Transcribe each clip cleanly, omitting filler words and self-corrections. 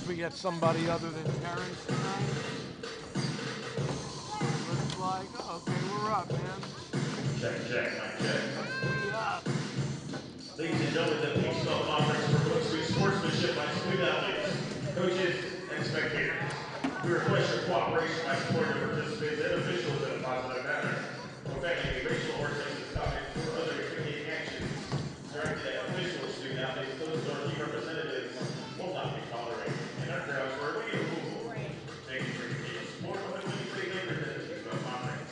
we get somebody other than parents tonight. Looks like, oh, okay, we're up, man. Check, mic check. We up. Ladies and gentlemen, the Baseball Conference promotes good sportsmanship by student athletes, coaches, and spectators. We request your cooperation by supporting the participants and officials in a positive manner. Profanity, racial or sexist topics, or other incriminating actions directed at officials, student athletes, coaches, or team representatives will not be tolerated, and our grounds for immediate removal. Thank you for your continued support of the Queen City Lakers and the Baseball Conference.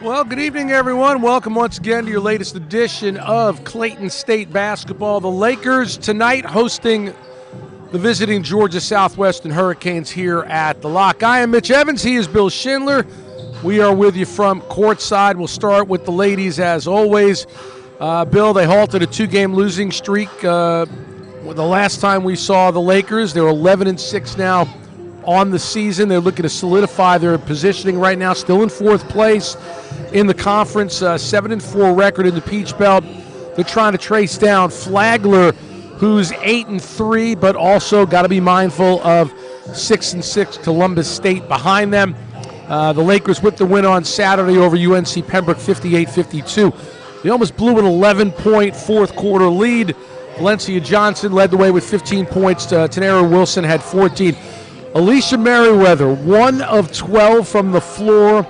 Well, good evening, everyone. Welcome once again to your latest edition of Clayton State Basketball. The Lakers tonight hosting the visiting Georgia Southwestern Hurricanes here at the Lock. I am Mitch Evans. He is Bill Schindler. We are with you from courtside. We'll start with the ladies as always. Bill, they halted a two-game losing streak. The last time we saw the Lakers, they're 11-6 now on the season. They're looking to solidify their positioning right now, still in fourth place in the conference, 7-4 record in the Peach Belt. They're trying to trace down Flagler, who's 8-3, but also got to be mindful of 6-6 Columbus State behind them. The Lakers with the win on Saturday over UNC Pembroke, 58-52. They almost blew an 11-point fourth quarter lead. Valencia Johnson led the way with 15 points. Tanera Wilson had 14. Alicia Merriweather, 1 of 12 from the floor.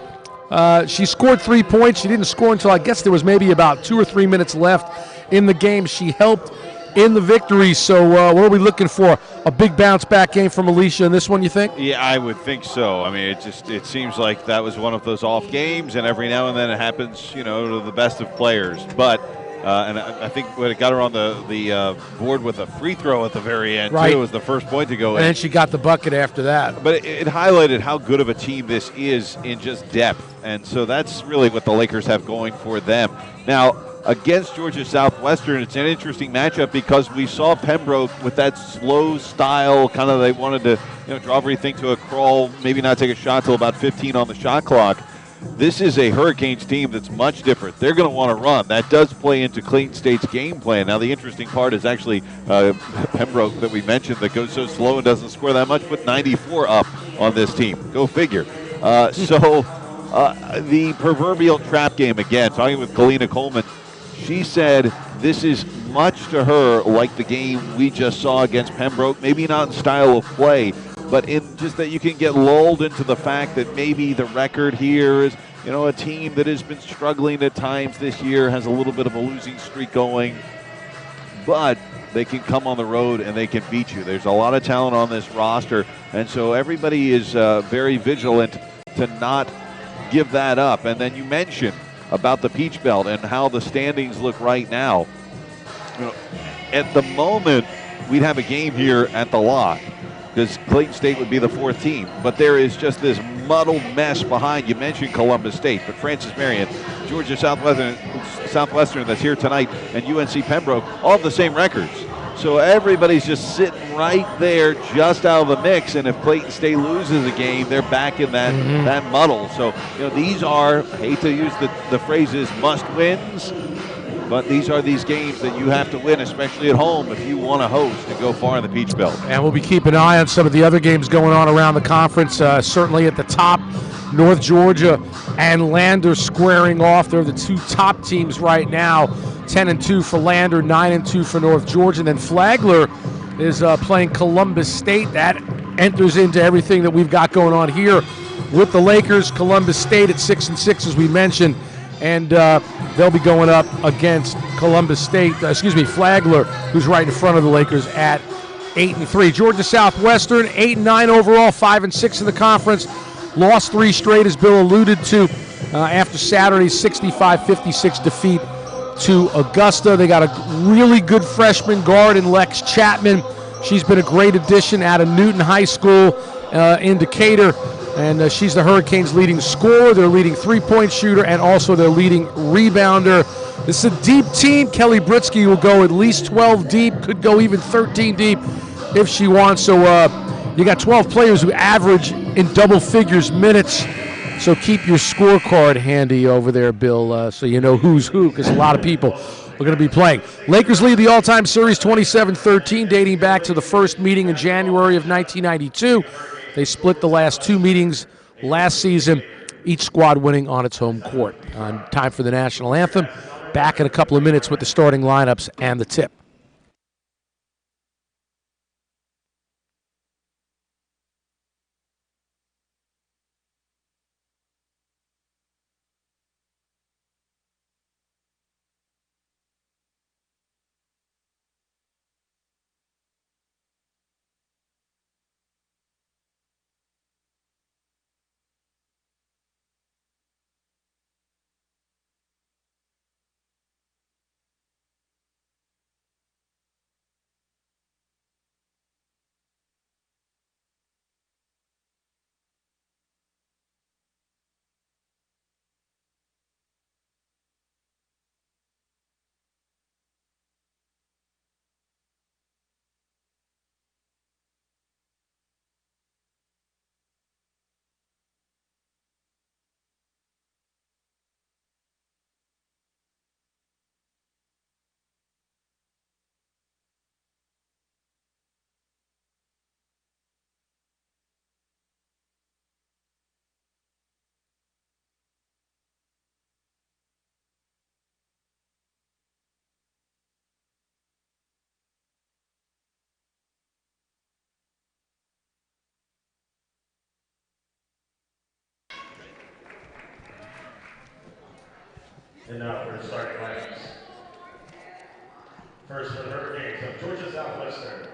She scored 3 points. She didn't score until I guess there was maybe about 2 or 3 minutes left in the game. She helped in the victory. So what are we looking for? A big bounce back game from Alicia in this one, you think? Yeah, I would think so. I mean, it seems like that was one of those off games, and every now and then it happens, to the best of players. But and I think when it got her on the board with a free throw at the very end, right, too, was the first point to go in. And then she got the bucket after that. But it highlighted how good of a team this is in just depth, and so that's really what the Lakers have going for them. Now, against Georgia Southwestern, it's an interesting matchup because we saw Pembroke with that slow style, kind of they wanted to draw everything to a crawl, maybe not take a shot till about 15 on the shot clock. this is a Hurricanes team that's much different. They're going to want to run. That does play into Clayton State's game plan. Now, the interesting part is actually Pembroke that we mentioned that goes so slow and doesn't score that much, put 94 up on this team. Go figure. The proverbial trap game again, talking with Kalina Coleman, she said this is much to her like the game we just saw against Pembroke, maybe not in style of play, but in just that you can get lulled into the fact that maybe the record here is, a team that has been struggling at times this year, has a little bit of a losing streak going, but they can come on the road and they can beat you. There's a lot of talent on this roster, and so everybody is very vigilant to not give that up. And then you mentioned about the Peach Belt and how the standings look right now. At the moment, we'd have a game here at the lock because Clayton State would be the 4th team. But there is just this muddled mess behind. You mentioned Columbus State, but Francis Marion, Georgia Southwestern that's here tonight, and UNC Pembroke all have the same records. So everybody's just sitting right there just out of the mix, and if Clayton State loses a game, they're back in that muddle. So, these are, I hate to use the phrases must-wins, but these are these games that you have to win, especially at home, if you want to host and go far in the Peach Belt. And we'll be keeping an eye on some of the other games going on around the conference. Certainly at the top, North Georgia and Lander squaring off. They're the 2 top teams right now. 10-2 for Lander, 9-2 for North Georgia. And then Flagler is playing Columbus State. That enters into everything that we've got going on here with the Lakers. Columbus State at 6-6, as we mentioned. And they'll be going up against Flagler, who's right in front of the Lakers at 8-3. Georgia Southwestern, 8-9 overall, 5-6 in the conference. Lost 3 straight, as Bill alluded to, after Saturday's 65-56 defeat to Augusta. They got a really good freshman guard in Lex Chapman. She's been a great addition out of Newton High School in Decatur. And she's the Hurricanes' leading scorer, their leading three-point shooter, and also their leading rebounder. This is a deep team. Kelly Britsky will go at least 12 deep, could go even 13 deep if she wants. So you got 12 players who average in double figures minutes. So keep your scorecard handy over there, Bill, so you know who's who, because a lot of people are going to be playing. Lakers lead the all-time series 27-13, dating back to the first meeting in January of 1992. They split the last 2 meetings last season, each squad winning on its home court. Time for the national anthem. Back in a couple of minutes with the starting lineups and the tip. And now for the starting lineups. First for the Hurricanes of Georgia Southwestern.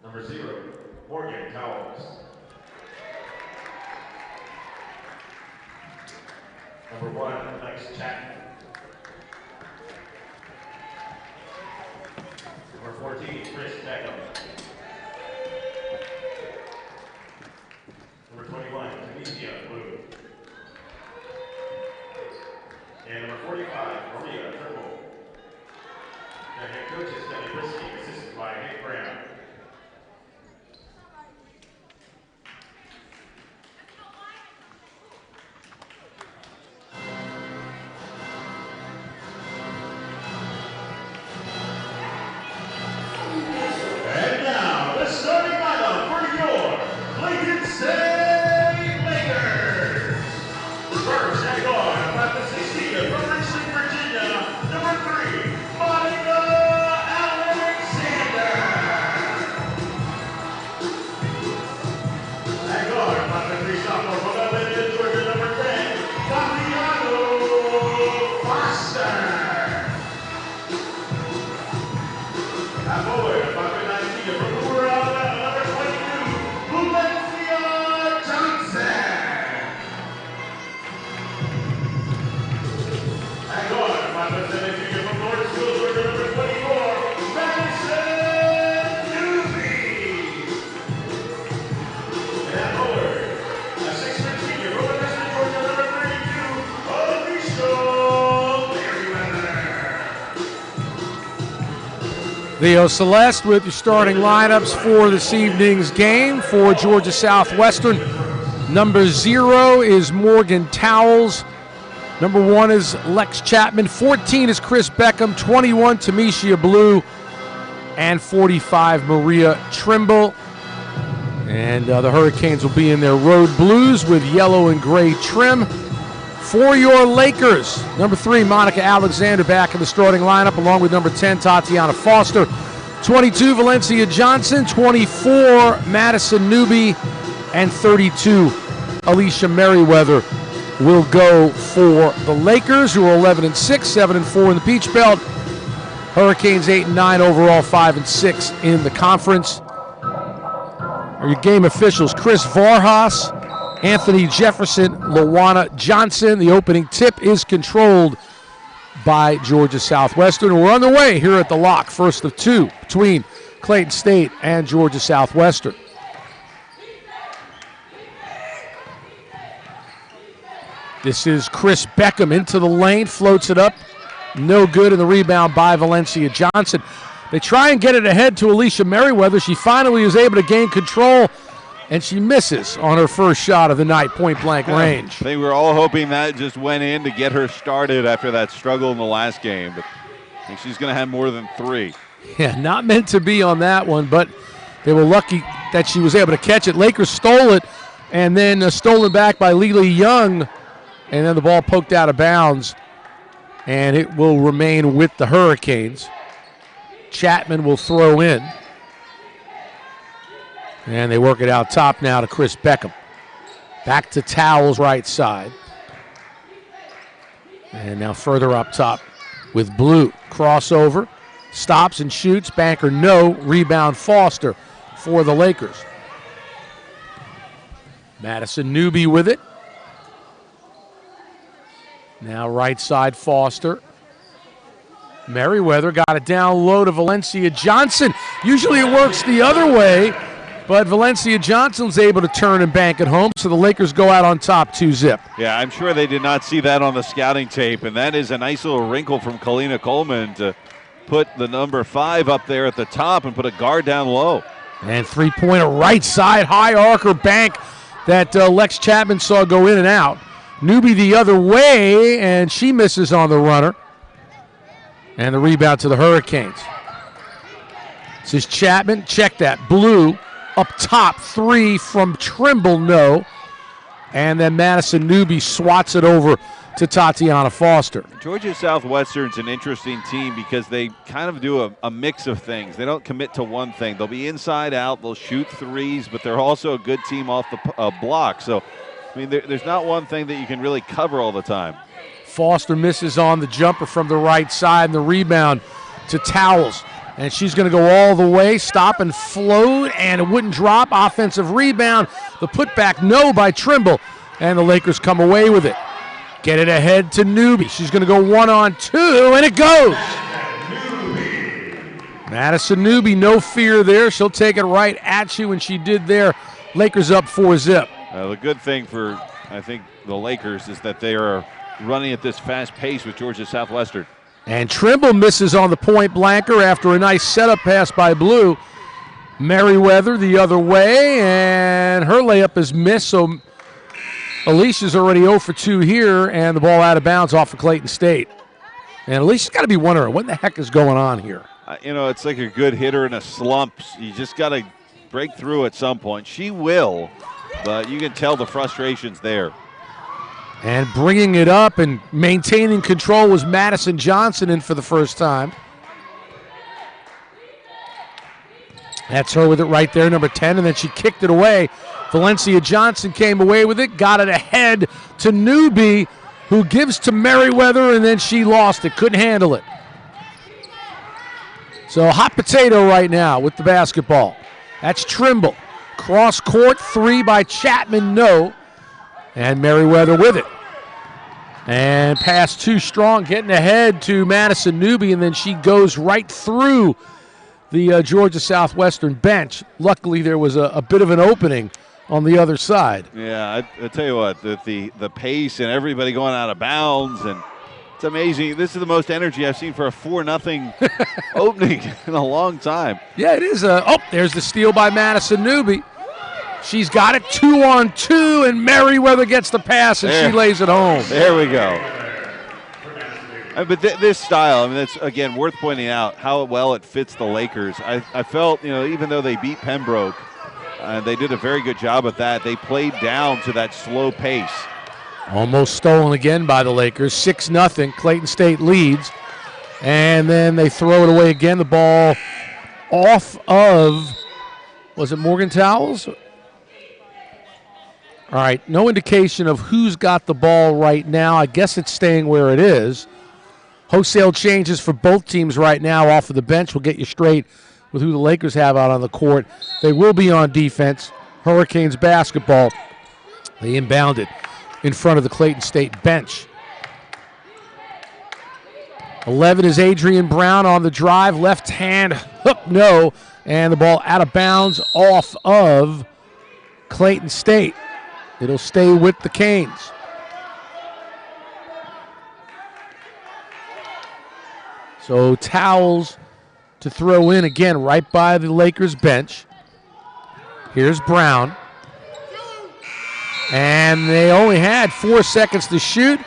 Number 0, Morgan Cowles. Number 1, Lex Chapman. Number 14, Chris Beckham. Number 21, Tunisia Blue. And number 45, Maria Trimble. Their head coach is Kelly Brisky, assisted by Nick Brown. The Celeste with your starting lineups for this evening's game for Georgia Southwestern. Number 0 is Morgan Towles. Number 1 is Lex Chapman. 14 is Chris Beckham. 21, Tamisha Blue. And 45, Maria Trimble. And the Hurricanes will be in their road blues with yellow and gray trim. For your Lakers, number 3, Monica Alexander back in the starting lineup, along with number 10, Tatiana Foster. 22, Valencia Johnson. 24, Madison Newby. And 32, Alicia Merriweather will go for the Lakers, who are 11-6, 7-4 in the Peach Belt. Hurricanes 8-9 overall, 5-6 in the conference. Are your game officials: Chris Vargas, Anthony Jefferson, Lawana Johnson. The opening tip is controlled by Georgia Southwestern. We're on the way here at the lock, first of 2 between Clayton State and Georgia Southwestern. This is Chris Beckham into the lane, floats it up. No good, in the rebound by Valencia Johnson. They try and get it ahead to Alicia Merriweather. She finally is able to gain control, and she misses on her first shot of the night, point-blank range. They were all hoping that just went in to get her started after that struggle in the last game, but I think she's going to have more than 3. Yeah, not meant to be on that one, but they were lucky that she was able to catch it. Lakers stole it, and then stolen back by Lily Young, and then the ball poked out of bounds, and it will remain with the Hurricanes. Chapman will throw in. And they work it out top now to Chris Beckham. Back to Towles right side. And now further up top with Blue. Crossover. Stops and shoots. Banker no. Rebound Foster for the Lakers. Madison Newby with it. Now right side Foster. Merriweather got it down low to Valencia Johnson. Usually it works the other way, but Valencia Johnson's able to turn and bank it home, so the Lakers go out on top 2-zip. Yeah, I'm sure they did not see that on the scouting tape, and that is a nice little wrinkle from Kalina Coleman to put the number 5 up there at the top and put a guard down low. And three-pointer right side, high arc or bank that Lex Chapman saw go in and out. Newby the other way, and she misses on the runner. And the rebound to the Hurricanes. This is Chapman. Check that. Blue up top. 3 from Trimble, no. And then Madison Newby swats it over to Tatiana Foster. Georgia Southwestern's an interesting team because they kind of do a mix of things. They don't commit to one thing. They'll be inside out. They'll shoot threes, but they're also a good team off the block. So, I mean, there's not one thing that you can really cover all the time. Foster misses on the jumper from the right side, and the rebound to Towles. And she's going to go all the way, stop and float, and it wouldn't drop. Offensive rebound. The putback, no, by Trimble. And the Lakers come away with it. Get it ahead to Newby. She's going to go 1-on-2, and it goes. Madison Newby, no fear there. She'll take it right at you, and she did there. Lakers up 4-zip. The good thing for, I think, the Lakers is that they are running at this fast pace with Georgia Southwestern. And Trimble misses on the point blanker after a nice setup pass by Blue. Merriweather the other way, and her layup is missed, so Alicia's already 0 for 2 here, and the ball out of bounds off of Clayton State. And Alicia's got to be wondering, what the heck is going on here? It's like a good hitter in a slump. You just got to break through at some point. She will, but you can tell the frustration's there. And bringing it up and maintaining control was Madison Johnson in for the first time. That's her with it right there, number 10, and then she kicked it away. Valencia Johnson came away with it, got it ahead to Newby, who gives to Merriweather, and then she lost it, couldn't handle it. So hot potato right now with the basketball. That's Trimble. Cross court, 3 by Chapman, no. And Merriweather with it. And pass too strong, getting ahead to Madison Newby, and then she goes right through the Georgia Southwestern bench. Luckily, there was a bit of an opening on the other side. Yeah, I tell you what, the pace and everybody going out of bounds, and it's amazing. This is the most energy I've seen for a 4-0 opening in a long time. Yeah, it is. There's the steal by Madison Newby. She's got it 2-on-2, and Merriweather gets the pass, and she lays it home. There we go. But this style, I mean, that's, again, worth pointing out how well it fits the Lakers. I felt, even though they beat Pembroke, they did a very good job at that. They played down to that slow pace. Almost stolen again by the Lakers. 6-0. Clayton State leads. And then they throw it away again. The ball off of, was it Morgan Towels? All right, no indication of who's got the ball right now. I guess it's staying where it is. Wholesale changes for both teams right now off of the bench. We'll get you straight with who the Lakers have out on the court. They will be on defense. Hurricanes basketball. They inbound it in front of the Clayton State bench. 11 is Adrian Brown on the drive. Left hand hook, no. And the ball out of bounds off of Clayton State. It'll stay with the Canes. So Towels to throw in again right by the Lakers bench. Here's Brown. And they only had 4 seconds to shoot,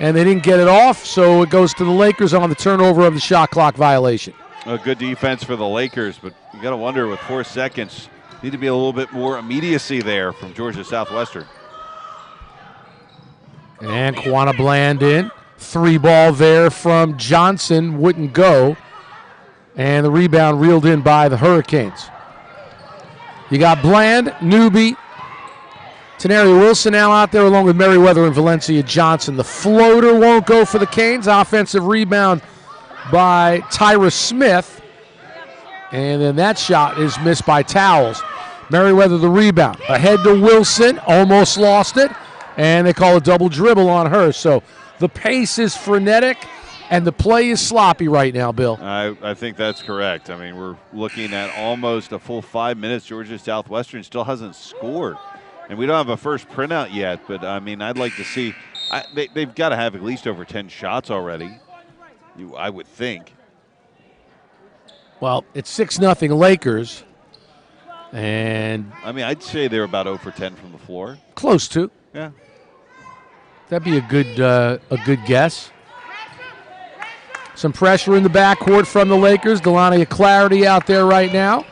and they didn't get it off, so it goes to the Lakers on the turnover of the shot clock violation. A good defense for the Lakers, but you got to wonder with 4 seconds, need to be a little bit more immediacy there from Georgia Southwestern. And Quanah Bland in. 3 ball there from Johnson, wouldn't go. And the rebound reeled in by the Hurricanes. You got Bland, Newby, Tenary Wilson now out there along with Merriweather and Valencia Johnson. The floater won't go for the Canes. Offensive rebound by Tyra Smith. And then that shot is missed by Towels. Merriweather the rebound. Ahead to Wilson, almost lost it. And they call a double dribble on her. So the pace is frenetic and the play is sloppy right now, Bill. I think that's correct. I mean, we're looking at almost a full 5 minutes. Georgia Southwestern still hasn't scored. And we don't have a first printout yet, but, I mean, I'd like to see they've got to have at least over 10 shots already, I would think. Well, it's 6-0 Lakers. And I mean, I'd say they're about 0 for 10 from the floor. Close to. Yeah. That'd be a good guess. Some pressure in the backcourt from the Lakers. Delania Clarity out there right now.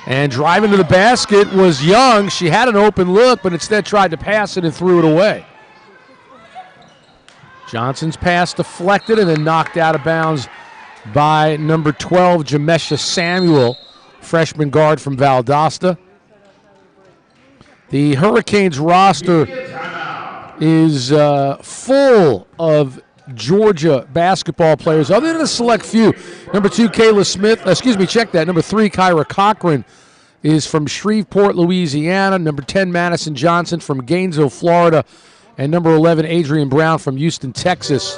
And driving to the basket was Young. She had an open look, but instead tried to pass it and threw it away. Johnson's pass deflected and then knocked out of bounds by number 12, Jamesha Samuel, freshman guard from Valdosta. The Hurricanes roster is full of Georgia basketball players, other than a select few. Number 2, Kayla Smith. Check that. Number 3, Kyra Cochran is from Shreveport, Louisiana. Number 10, Madison Johnson from Gainesville, Florida. And number 11, Adrian Brown from Houston, Texas.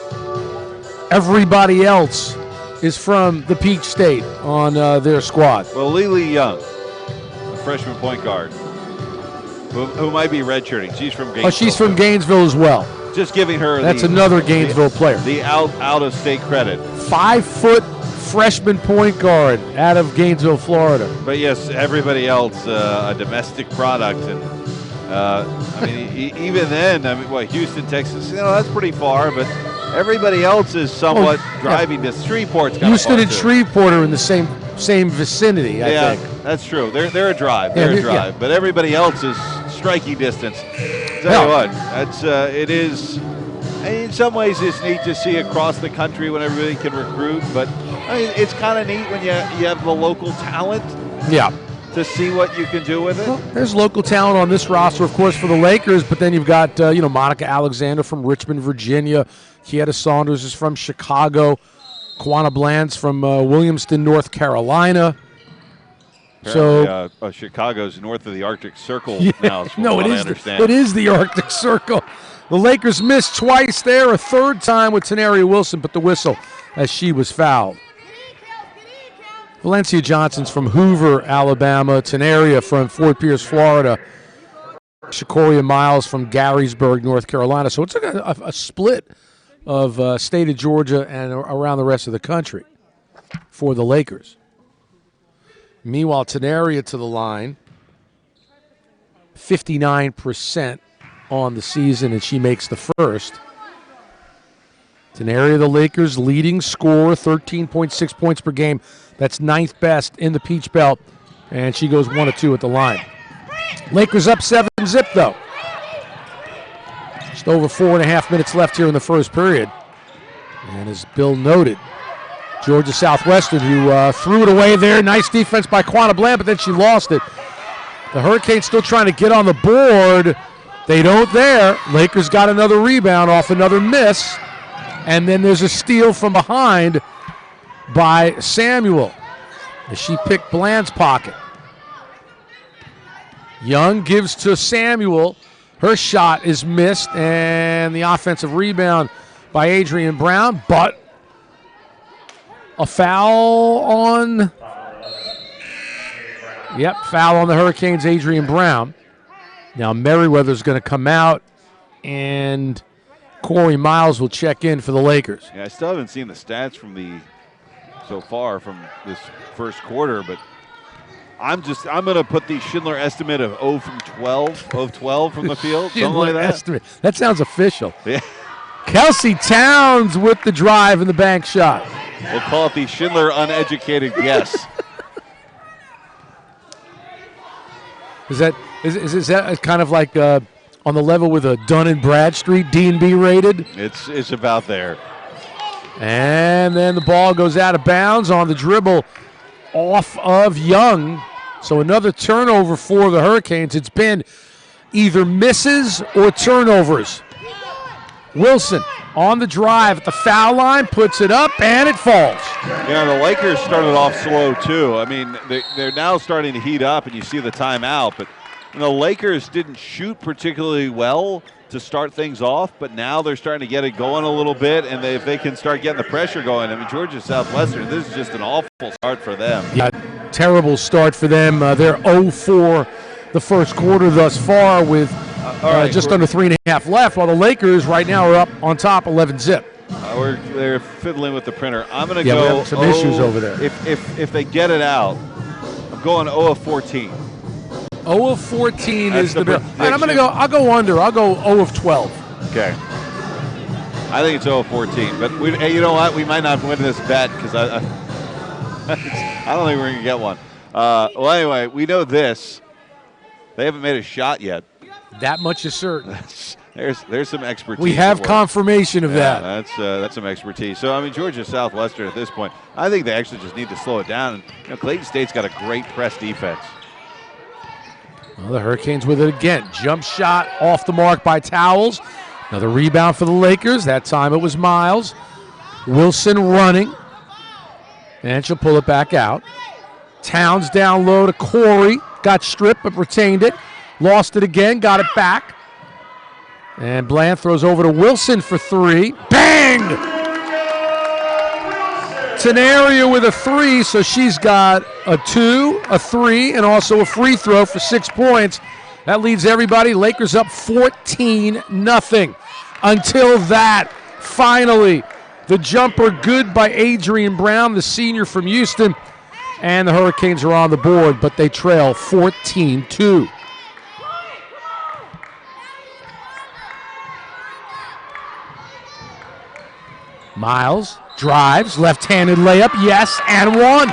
Everybody else is from the Peach State on their squad. Well, Lily Young, a freshman point guard, who might be redshirting. She's from Gainesville. Oh, she's from Gainesville as well. Just giving her another Gainesville player. The out-of-state credit. 5-foot freshman point guard out of Gainesville, Florida. But yes, everybody else a domestic product, and I mean, even then, I mean, Houston, Texas, that's pretty far, but everybody else is somewhat driving to Shreveport's kind Houston of and Shreveport are in the same vicinity, I think. That's true. They're a drive. They're a drive, but everybody else is striking distance. Tell you what, that's it is. In some ways, it's neat to see across the country when everybody can recruit, but I mean, it's kind of neat when you have the local talent. Yeah. To see what you can do with it. Well, there's local talent on this roster, of course, for the Lakers, but then you've got Monica Alexander from Richmond, Virginia. Kieta Saunders is from Chicago. Quanah Bland's from Williamston, North Carolina. Apparently, so Chicago's north of the Arctic Circle now. No, it is the Arctic Circle. The Lakers missed twice there, a third time with Tenaria Wilson, but the whistle as she was fouled. Valencia Johnson's from Hoover, Alabama. Tenaria from Fort Pierce, Florida. Shakoria Miles from Garysburg, North Carolina. So it's a split of state of Georgia and around the rest of the country for the Lakers. Meanwhile, Tenaria to the line, 59% on the season, and she makes the first. Tenaria, the Lakers' leading scorer, 13.6 points per game. That's ninth best in the Peach Belt, and she goes 1 of 2 at the line. Lakers up 7-zip, though. Just over 4.5 minutes left here in the first period. And as Bill noted, Georgia Southwestern, who threw it away there. Nice defense by Quanah Bland, but then she lost it. The Hurricanes still trying to get on the board. They don't there. Lakers got another rebound off another miss. And then there's a steal from behind by Samuel as she picked Bland's pocket. Young gives to Samuel. Her shot is missed, and the offensive rebound by Adrian Brown, but a foul on, foul on the Hurricanes, Adrian Brown. Now Merriweather's going to come out, and Corey Miles will check in for the Lakers. Yeah, I still haven't seen the stats so far from this first quarter, but I'm going to put the Schindler estimate of 0 from 12 from the field, something like that. Estimate. That sounds official. Yeah. Kelsey Towns with the drive and the bank shot. We'll call it the Schindler uneducated guess. Is that kind of like on the level with a Dun and Bradstreet D&B rated? It's about there. And then the ball goes out of bounds on the dribble off of Young. So another turnover for the Hurricanes. It's been either misses or turnovers. Wilson on the drive at the foul line, puts it up, and it falls. The Lakers started off slow, too. I mean, they're now starting to heat up, and you see the timeout. But the Lakers didn't shoot particularly well to start things off, but now they're starting to get it going a little bit, and if they can start getting the pressure going. I mean, Georgia Southwestern, this is just an awful start for them. Yeah, terrible start for them. They're 0-4 the first quarter thus far with just under 3.5 left, while the Lakers right now are up on top 11-zip. They're fiddling with the printer. I'm going to go. We have some issues over there. If they get it out, I'm going 0 of 14. 0 of 14 is the bill. And I'll go under. I'll go 0 of 12. Okay. I think it's 0 of 14. But you know what? We might not win this bet because I don't think we're going to get one. Well, anyway, we know this. They haven't made a shot yet. That much is certain. There's some expertise. We have confirmation of that. That's some expertise. So, I mean, Georgia Southwestern at this point, I think they actually just need to slow it down. And, Clayton State's got a great press defense. Well, the Hurricanes with it again. Jump shot off the mark by Towles. Another rebound for the Lakers. That time it was Miles. Wilson running. And she'll pull it back out. Towns down low to Corey. Got stripped but retained it. Lost it again. Got it back. And Bland throws over to Wilson for three. Bang! Tenaria with a 3, so she's got a 2, a 3, and also a free throw for 6 points. That leads everybody. Lakers up 14-0. Until that, finally, the jumper good by Adrian Brown, the senior from Houston, and the Hurricanes are on the board, but they trail 14-2. Miles drives, left-handed layup, yes, and one.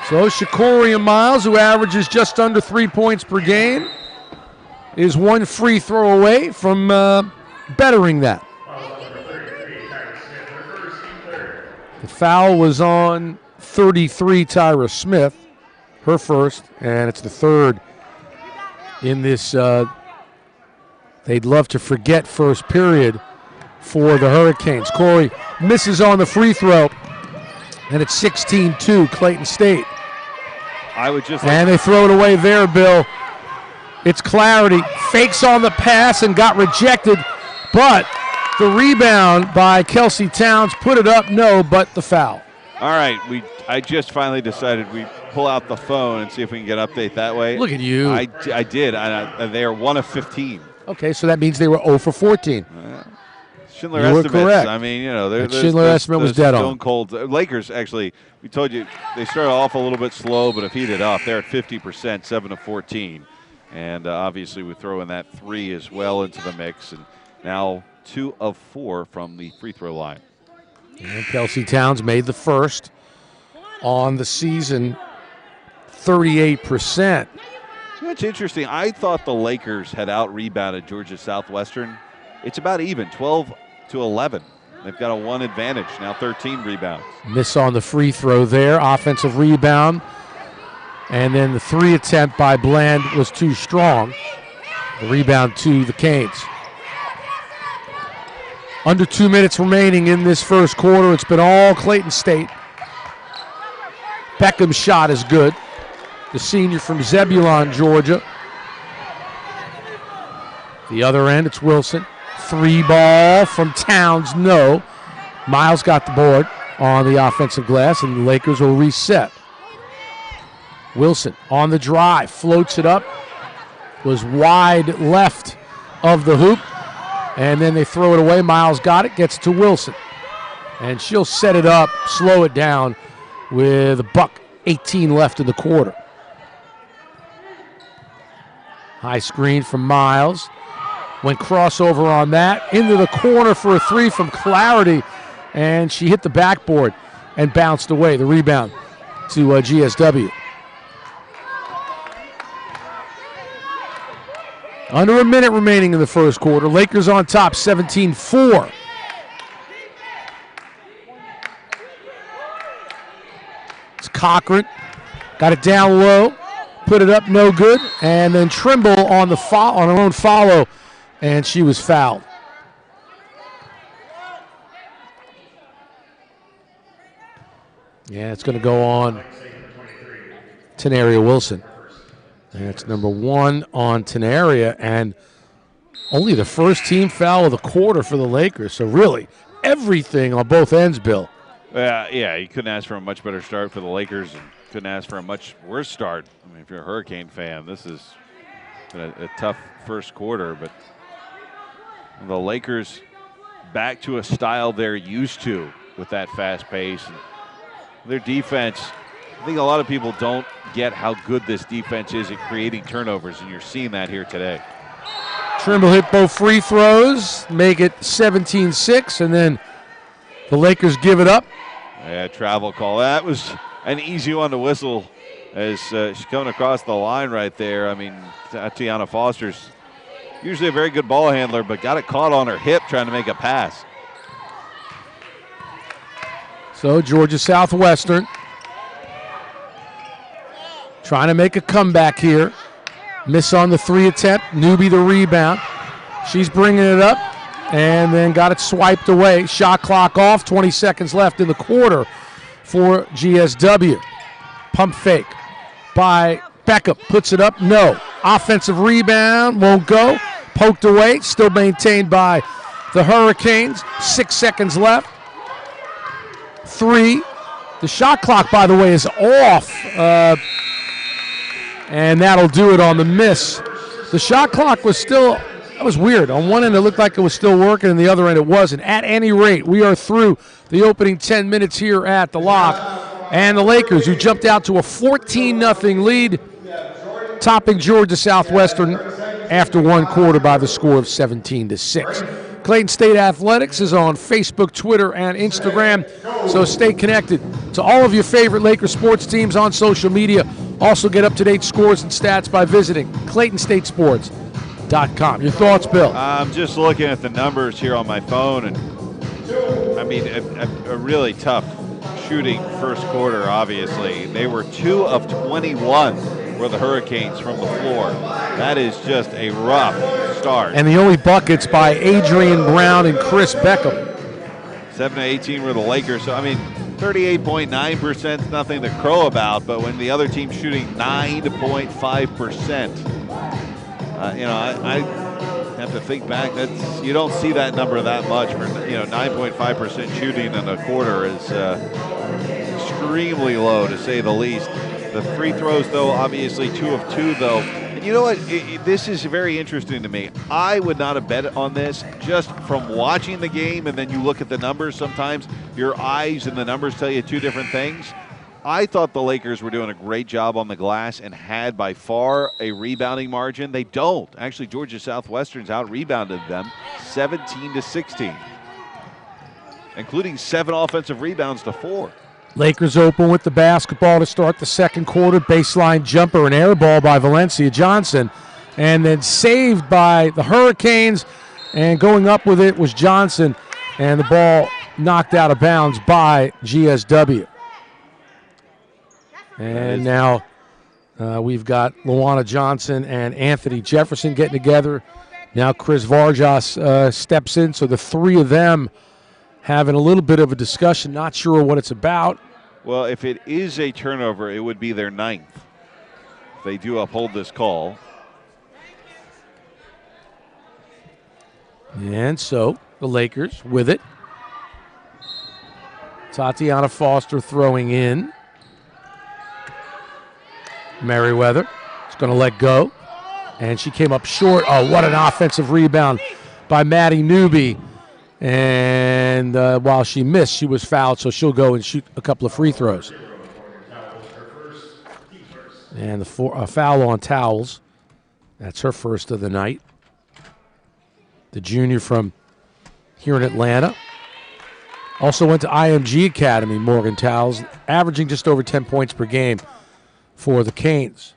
So Shakoria Miles, who averages just under 3 points per game, is one free throw away from bettering that. The foul was on 33, Tyra Smith, her first, and it's the third in this they'd love to forget first period for the Hurricanes. Corey misses on the free throw, and it's 16-2 Clayton State. I would just and they throw it away there, Bill. It's Clarity. Fakes on the pass and got rejected, but the rebound by Kelsey Towns put it up, no, but the foul. All right, I just finally decided we pull out the phone and see if we can get an update that way. Look at you. I did. They are 1 of 15. Okay, so that means they were 0 for 14. Schindler You were estimates. correct. I mean, Schindler estimate was dead on. Stone cold. Lakers, actually, we told you they started off a little bit slow, but have heated up. They're at 50%, 7 of 14. And obviously we throw in that 3 as well into the mix. And now 2 of 4 from the free throw line. And Kelsey Towns made the first on the season, 38%. That's interesting. I thought the Lakers had out-rebounded Georgia Southwestern. It's about even, 12-11. They've got a 1 advantage, now 13 rebounds. Miss on the free throw there, offensive rebound. And then the 3 attempt by Bland was too strong. The rebound to the Canes. Under 2 minutes remaining in this first quarter. It's been all Clayton State. Beckham's shot is good. The senior from Zebulon, Georgia. The other end, it's Wilson. 3 ball from Towns, no. Miles got the board on the offensive glass, and the Lakers will reset. Wilson on the drive, floats it up, was wide left of the hoop, and then they throw it away. Miles got it, gets to Wilson. And she'll set it up, slow it down with $1:18 left in the quarter. High screen from Miles. Went crossover on that. Into the corner for a 3 from Clarity, and she hit the backboard and bounced away. The rebound to GSW. Under a minute remaining in the first quarter. Lakers on top, 17-4. It's Cochran. Got it down low. Put it up, no good. And then Trimble on her own follow, and she was fouled. Yeah, it's going to go on Tenaria Wilson. That's number 1 on Tenaria, and only the first team foul of the quarter for the Lakers. So really, everything on both ends, Bill. Yeah, you couldn't ask for a much better start for the Lakers, and couldn't ask for a much worse start. I mean, if you're a Hurricane fan, this is a tough first quarter, but the Lakers back to a style they're used to with that fast pace. And their defense, I think a lot of people don't get how good this defense is at creating turnovers, and you're seeing that here today. Trimble hit both free throws, make it 17-6, and then the Lakers give it up. Yeah, travel call. That was an easy one to whistle as she's coming across the line right there. I mean, Tiana Foster's usually a very good ball handler, but got it caught on her hip trying to make a pass. So Georgia Southwestern trying to make a comeback here. Miss on the 3 attempt. Newby the rebound. She's bringing it up and then got it swiped away. Shot clock off. 20 seconds left in the quarter for GSW. Pump fake by Beckham. Puts it up. No. Offensive rebound. Won't go. Poked away. Still maintained by the Hurricanes. 6 seconds left. 3. The shot clock, by the way, is off. And that'll do it on the miss. The shot clock was still, that was weird. On one end, it looked like it was still working, and the other end, it wasn't. At any rate, we are through the opening 10 minutes here at the Lock. And the Lakers, who jumped out to a 14-0 lead, topping Georgia Southwestern after 1 quarter by the score of 17-6. Clayton State Athletics is on Facebook, Twitter, and Instagram, so stay connected to all of your favorite Lakers sports teams on social media. Also get up-to-date scores and stats by visiting ClaytonStateSports.com. Your thoughts, Bill? I'm just looking at the numbers here on my phone, and I mean, a really tough shooting first quarter, obviously. They were 2 of 21 were the Hurricanes from the floor. That is just a rough start. And the only buckets by Adrian Brown and Chris Beckham. 7-18 were the Lakers. So, 38.9% is nothing to crow about, but when the other team's shooting 9.5%, I have to think back. You don't see that number that much. For 9.5% shooting in a quarter is extremely low, to say the least. The free throws, though, obviously 2 of 2, though. And you know what? This is very interesting to me. I would not have bet on this just from watching the game, and then you look at the numbers sometimes. Your eyes and the numbers tell you two different things. I thought the Lakers were doing a great job on the glass and had by far a rebounding margin. They don't. Actually, Georgia Southwestern's out-rebounded them 17-16, including 7 offensive rebounds to 4. Lakers open with the basketball to start the second quarter. Baseline jumper, an air ball by Valencia Johnson, and then saved by the Hurricanes, and going up with it was Johnson, and the ball knocked out of bounds by GSW. And now we've got Luana Johnson and Anthony Jefferson getting together. Now Chris Vargas steps in, so the three of them having a little bit of a discussion, not sure what it's about. Well, if it is a turnover, it would be their 9th. If they do uphold this call. And so the Lakers with it. Tatiana Foster throwing in. Merriweather is going to let go. And she came up short. Oh, what an offensive rebound by Maddie Newby. And while she missed, she was fouled, so she'll go and shoot a couple of free throws. And a foul on Towels. That's her first of the night. The junior from here in Atlanta. Also went to IMG Academy, Morgan Towels, averaging just over 10 points per game for the Canes.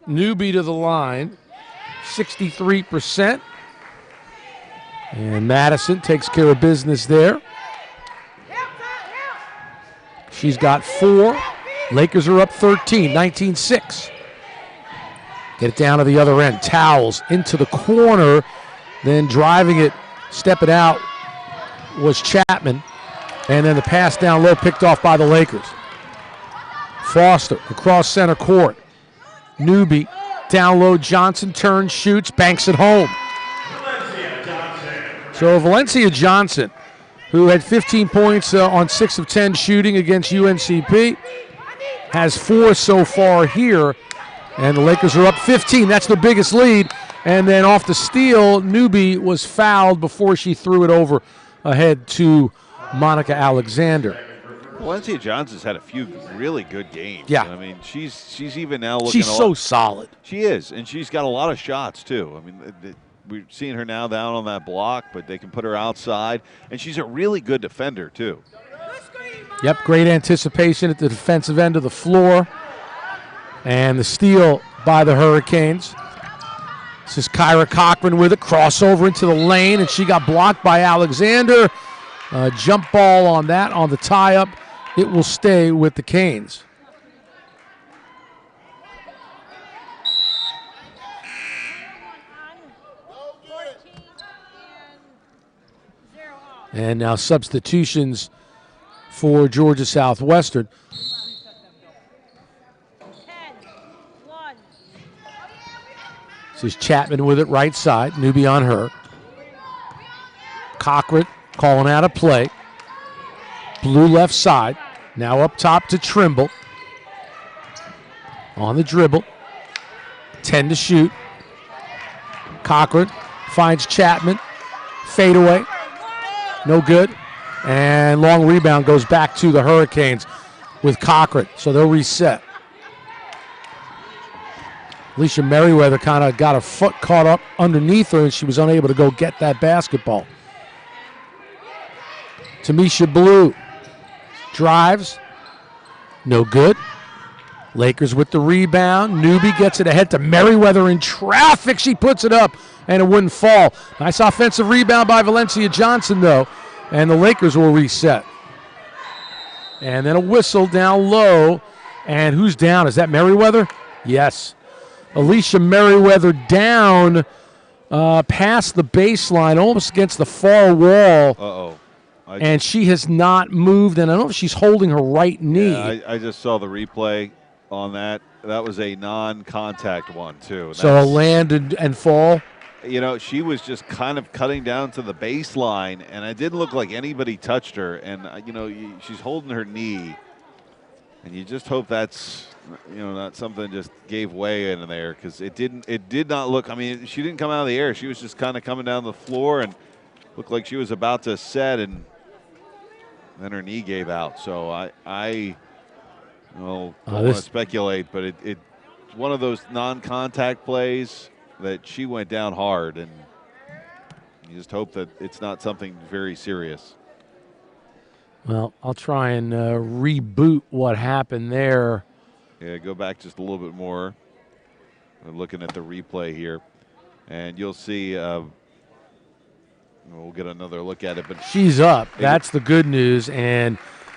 Newby to the line, 63%. And Madison takes care of business there. She's got 4. Lakers are up 13, 19-6. Get it down to the other end. Towels into the corner, then driving it, stepping out was Chapman. And then the pass down low picked off by the Lakers. Foster across center court. Newby down low. Johnson turns, shoots, banks it home. So Valencia Johnson, who had 15 points on 6 of 10 shooting against UNCP, has 4 so far here, and the Lakers are up 15. That's the biggest lead. And then off the steal, Newby was fouled before she threw it over ahead to Monica Alexander. Valencia Johnson's had a few really good games. Yeah. She's even now looking. She's so solid. She is, and she's got a lot of shots too. We're seeing her now down on that block, but they can put her outside, and she's a really good defender too. Yep, great anticipation at the defensive end of the floor. And the steal by the Hurricanes. This is Kyra Cochran with it, crossover into the lane, and she got blocked by Alexander. Jump ball on that, on the tie-up. It will stay with the Canes. And now substitutions for Georgia Southwestern. This is Chapman with it right side. Newby on her. Cochran calling out a play. Blue left side. Now up top to Trimble. On the dribble. 10 to shoot. Cochran finds Chapman. Fadeaway. No good. And long rebound goes back to the Hurricanes with Cochran. So they'll reset. Alicia Merriweather kind of got her foot caught up underneath her, and she was unable to go get that basketball. Tamisha Blue drives. No good. Lakers with the rebound. Newby gets it ahead to Merriweather in traffic. She puts it up, and it wouldn't fall. Nice offensive rebound by Valencia Johnson, though, and the Lakers will reset. And then a whistle down low, and who's down? Is that Merriweather? Yes. Alicia Merriweather down past the baseline, almost against the far wall. Uh-oh. And she has not moved, and I don't know if she's holding her right knee. Yeah, I just saw the replay on that. That was a non-contact one, too. So a land and fall? You know, she was just kind of cutting down to the baseline, and it didn't look like anybody touched her. And, you know, she's holding her knee, and you just hope that's, you know, not something just gave way in there, because it did not look, I mean, she didn't come out of the air. She was just kind of coming down the floor and looked like she was about to set, and then her knee gave out. So I don't want to speculate, but it's one of those non-contact plays that she went down hard, and you just hope that it's not something very serious. Well, I'll try and reboot what happened there. Yeah, go back just a little bit more. We're looking at the replay here, and you'll see. We'll get another look at it, but she's up. That's the good news, and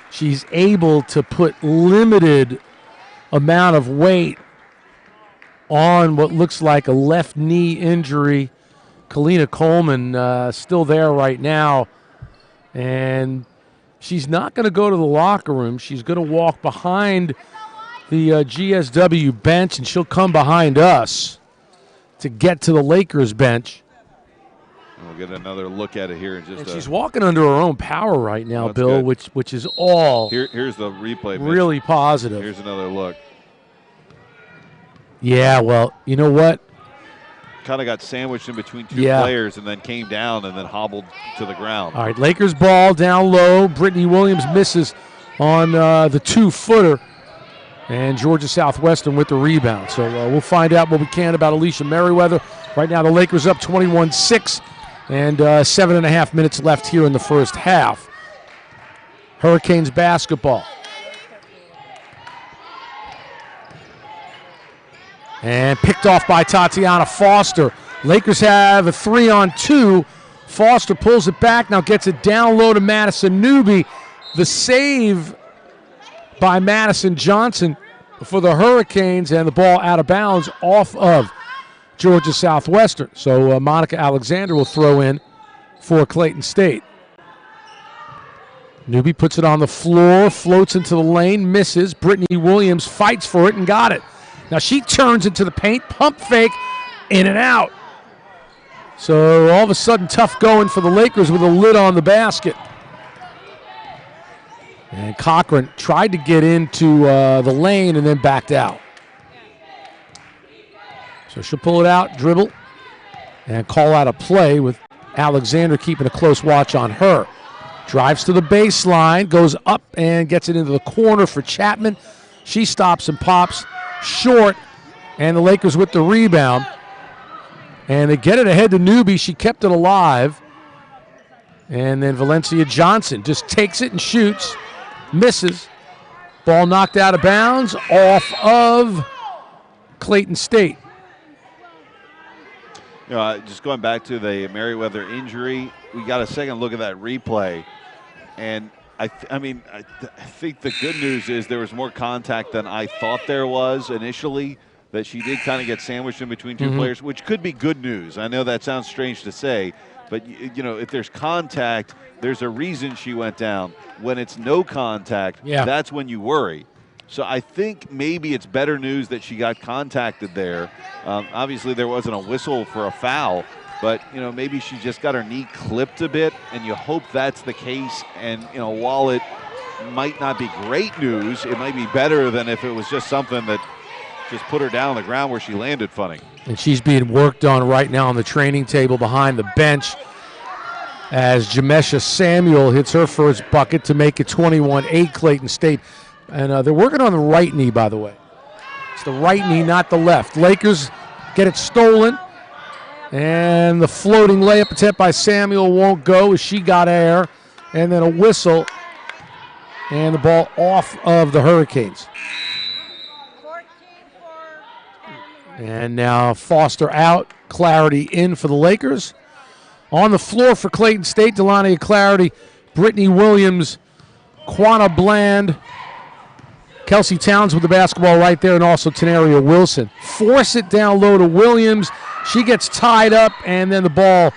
she's able to put limited amount of weight on what looks like a left knee injury. Kalina Coleman still there right now, and she's not going to go to the locker room. She's going to walk behind the GSW bench, and she'll come behind us to get to the Lakers bench. We'll get another look at it here in just. And she's walking under her own power right now, Bill, good. which is all. Here's the replay. Really positive. Here's another look. Yeah, well, you know what? Kind of got sandwiched in between two players and then came down and then hobbled to the ground. All right, Lakers ball down low. Brittany Williams misses on the 2-footer. And Georgia Southwestern with the rebound. So we'll find out what we can about Alicia Merriweather. Right now the Lakers up 21-6 and 7.5 minutes left here in the first half. Hurricanes basketball. And picked off by Tatiana Foster. Lakers have a 3-on-2. Foster pulls it back, now gets it down low to Madison Newby. The save by Madison Johnson for the Hurricanes, and the ball out of bounds off of Georgia Southwestern. So Monica Alexander will throw in for Clayton State. Newby puts it on the floor, floats into the lane, misses. Brittany Williams fights for it and got it. Now she turns into the paint, pump fake, in and out. So all of a sudden tough going for the Lakers with a lid on the basket. And Cochran tried to get into the lane and then backed out. So she'll pull it out, dribble, and call out a play with Alexander keeping a close watch on her. Drives to the baseline, goes up and gets it into the corner for Chapman. She stops and pops short, and the Lakers with the rebound. And they get it ahead to Newby. She kept it alive. And then Valencia Johnson just takes it and shoots. Misses. Ball knocked out of bounds off of Clayton State. You know, just going back to the Merriweather injury, we got a second look at that replay. And I think the good news is there was more contact than I thought there was initially, that she did kind of get sandwiched in between two players, which could be good news. I know that sounds strange to say, but, you know, if there's contact, there's a reason she went down. When it's no contact, that's when you worry. So I think maybe it's better news that she got contacted there. Obviously, there wasn't a whistle for a foul, but, you know, maybe she just got her knee clipped a bit, and you hope that's the case. And, you know, while it might not be great news, it might be better than if it was just something that just put her down on the ground where she landed funny. And she's being worked on right now on the training table behind the bench as Jamesha Samuel hits her first bucket to make it 21-8 Clayton State. And they're working on the right knee, by the way. It's the right knee, not the left. Lakers get it stolen. And the floating layup attempt by Samuel won't go as she got air. And then a whistle. And the ball off of the Hurricanes. And now Foster out, Clarity in for the Lakers. On the floor for Clayton State, Delania Clarity, Brittany Williams, Quanah Bland, Kelsey Towns with the basketball right there, and also Tenaria Wilson. Force it down low to Williams. She gets tied up, and then the ball,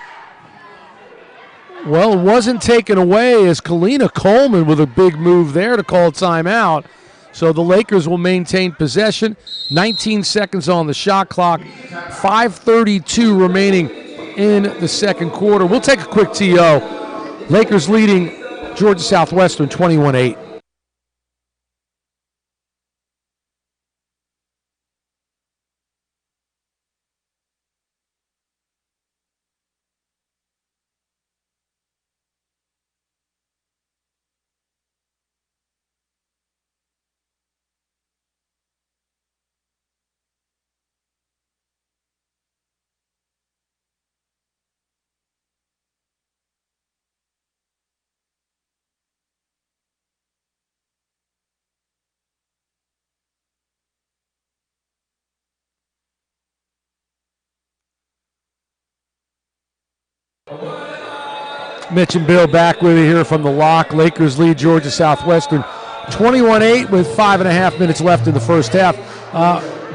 well, it wasn't taken away as Kalina Coleman with a big move there to call timeout. So the Lakers will maintain possession. 19 seconds on the shot clock. 5:32 remaining in the second quarter. We'll take a quick TO. Lakers leading Georgia Southwestern 21-8. Mitch and Bill back with you here from the lock. Lakers lead Georgia Southwestern 21-8 with 5.5 minutes left in the first half.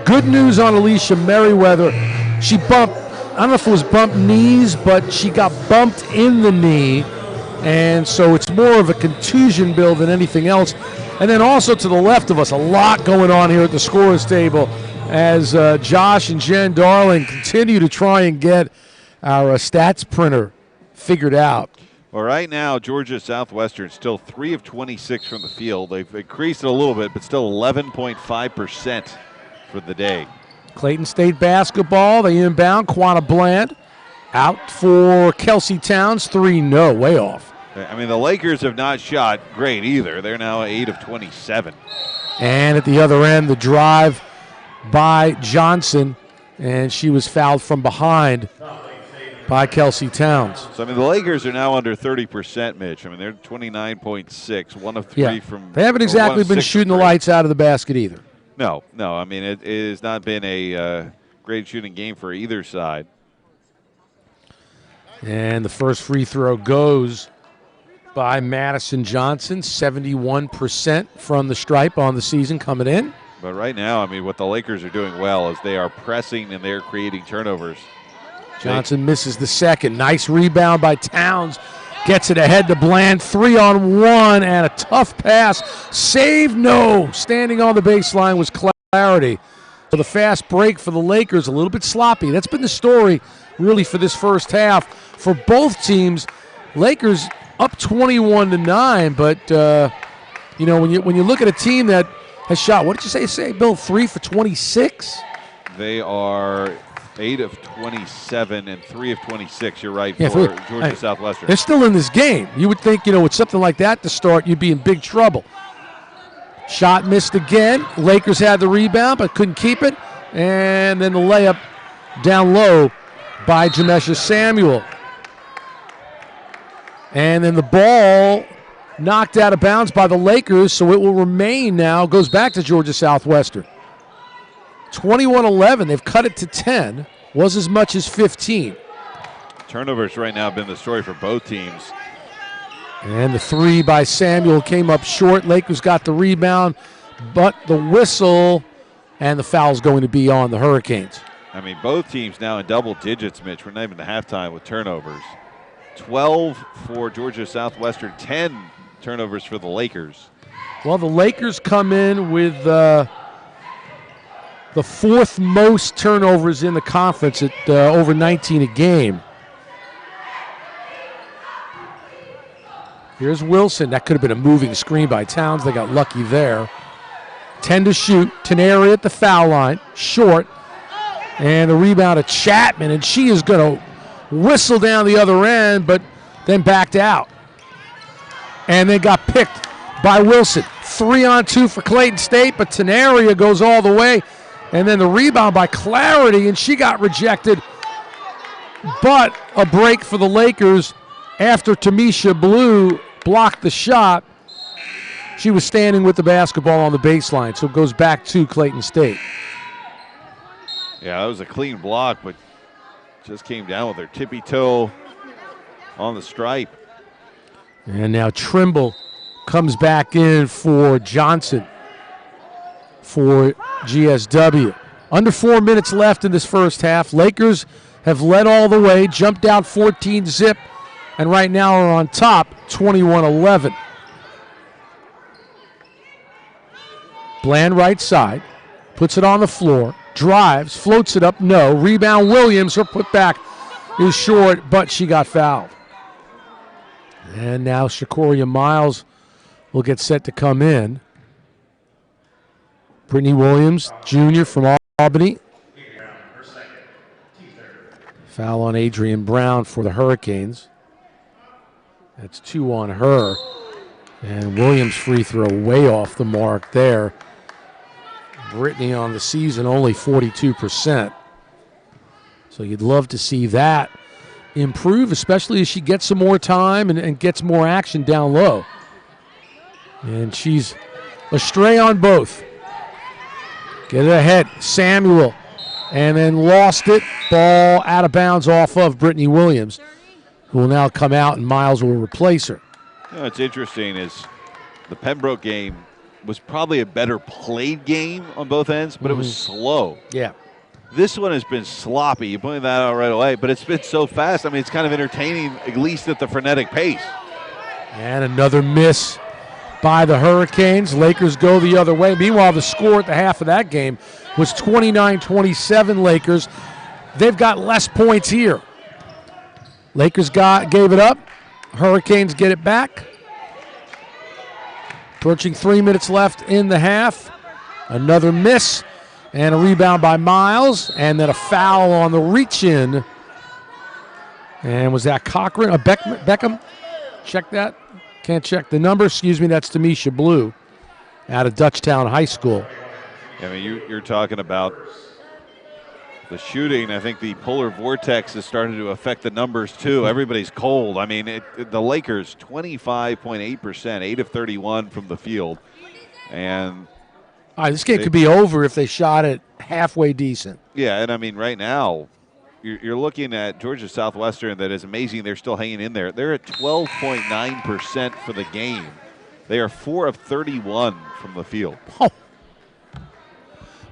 Good news on Alicia Merriweather. She bumped, I don't know if it was bumped knees, but she got bumped in the knee. And so it's more of a contusion, Bill, than anything else. And then also to the left of us, a lot going on here at the scorer's table as Josh and Jen Darling continue to try and get our stats printer figured out. Well, right now, Georgia Southwestern still 3 of 26 from the field. They've increased it a little bit, but still 11.5% for the day. Clayton State basketball, they inbound. Quanah Bland out for Kelsey Towns. 3, no, way off. I mean, the Lakers have not shot great either. They're now 8 of 27. And at the other end, the drive by Johnson, and she was fouled from behind by Kelsey Towns. So, I mean, the Lakers are now under 30%, Mitch. I mean, they're 29.6, 1 of 3 from. They haven't exactly been shooting the lights out of the basket either. No. I mean, it has not been a great shooting game for either side. And the first free throw goes by Madison Johnson, 71% from the stripe on the season coming in. But right now, I mean, what the Lakers are doing well is they are pressing and they're creating turnovers. Johnson misses the second. Nice rebound by Towns. Gets it ahead to Bland. 3-on-1 and a tough pass. Save, no. Standing on the baseline was Clarity. So the fast break for the Lakers, a little bit sloppy. That's been the story really for this first half. For both teams, Lakers up 21-9, but you know, when you look at a team that has shot, what did you say, Bill, 3 for 26? They are 8 of 27 and 3 of 26. You're right, for Georgia Southwestern. They're still in this game. You would think, you know, with something like that to start, you'd be in big trouble. Shot missed again. Lakers had the rebound, but couldn't keep it. And then the layup down low by Jamesha Samuel. And then the ball knocked out of bounds by the Lakers, so it will remain now. Goes back to Georgia Southwestern. 21-11. They've cut it to 10. Was as much as 15. Turnovers right now have been the story for both teams. And the 3 by Samuel came up short. Lakers got the rebound, but the whistle and the foul's going to be on the Hurricanes. I mean, both teams now in double digits, Mitch. We're not even at halftime with turnovers. 12 for Georgia Southwestern, 10 turnovers for the Lakers. Well, the Lakers come in with the 4th most turnovers in the conference at over 19 a game. Here's Wilson. That could have been a moving screen by Towns. They got lucky there. 10 to shoot. Teneri at the foul line. Short. And the rebound to Chapman. And she is going to whistle down the other end, but then backed out. And then got picked by Wilson. 3-on-2 for Clayton State, but Tenaria goes all the way. And then the rebound by Clarity, and she got rejected. But a break for the Lakers after Tamisha Blue blocked the shot. She was standing with the basketball on the baseline, so it goes back to Clayton State. Yeah, that was a clean block, but just came down with her tippy toe on the stripe. And now Trimble comes back in for Johnson for GSW. Under 4 minutes left in this first half. Lakers have led all the way, jumped out 14-zip, and right now are on top 21-11. Bland right side, puts it on the floor, drives, floats it up, no. Rebound Williams, her put back is short, but she got fouled. And now Shakoria Miles will get set to come in. Brittany Williams, junior from Albany. Foul on Adrian Brown for the Hurricanes. That's 2 on her. And Williams' free throw way off the mark there. Brittany on the season only 42%. So you'd love to see that improve, especially as she gets some more time and gets more action down low. And she's astray on both. Get it ahead, Samuel, and then lost it. Ball out of bounds off of Brittany Williams, who will now come out and Miles will replace her. You know, what's interesting is the Pembroke game was probably a better played game on both ends, but it was slow. Yeah. This one has been sloppy. You pointed that out right away, but it's been so fast. I mean, it's kind of entertaining, at least at the frenetic pace. And another miss by the Hurricanes. Lakers go the other way. Meanwhile, the score at the half of that game was 29-27 Lakers. They've got less points here. Lakers gave it up. Hurricanes get it back. Approaching 3 minutes left in the half. Another miss and a rebound by Miles, and then a foul on the reach-in. And was that Cochran? Beckham? Check that. Can't check the number. Excuse me, that's Tamisha Blue out of Dutchtown High School. I mean, you're talking about the shooting. I think the polar vortex is starting to affect the numbers too. Everybody's cold. I mean, the Lakers 25.8%, 8 of 31 from the field. And this game could be over if they shot it halfway decent. Yeah, and I mean, right now, you're looking at Georgia Southwestern. That is amazing. They're still hanging in there. They're at 12.9% for the game. They are 4 of 31 from the field. Oh.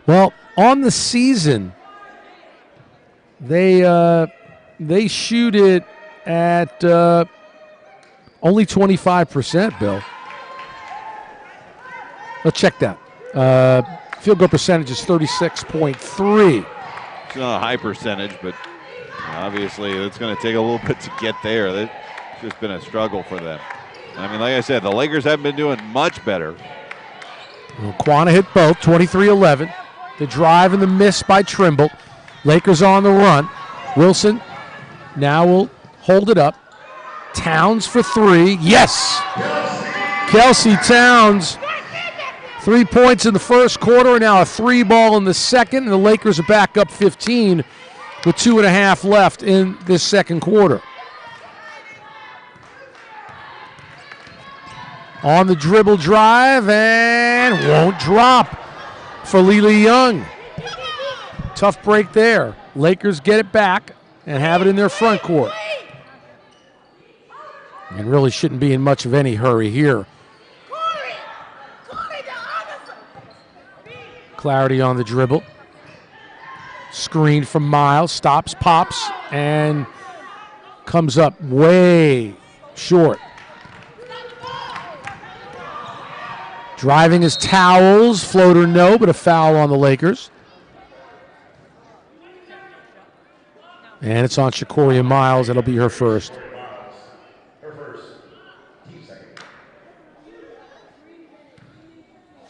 Well, on the season, they shoot it at only 25%, Bill. Let's check that. Field goal percentage is 36.3. It's not a high percentage, but obviously it's going to take a little bit to get there. It's just been a struggle for them. I mean, like I said, the Lakers haven't been doing much better. Well, Quanah hit both, 23-11. The drive and the miss by Trimble. Lakers on the run. Wilson now will hold it up. Towns for 3. Yes! Kelsey Towns. 3 points in the first quarter, and now a 3 ball in the second, and the Lakers are back up 15 with 2.5 left in this second quarter. On the dribble drive, and won't drop for Lily Young. Tough break there. Lakers get it back and have it in their front court. And really shouldn't be in much of any hurry here. Clarity on the dribble. Screen from Miles. Stops, pops, and comes up way short. Driving his towels. Floater no, but a foul on the Lakers. And it's on Shakoria Miles. That'll be her first.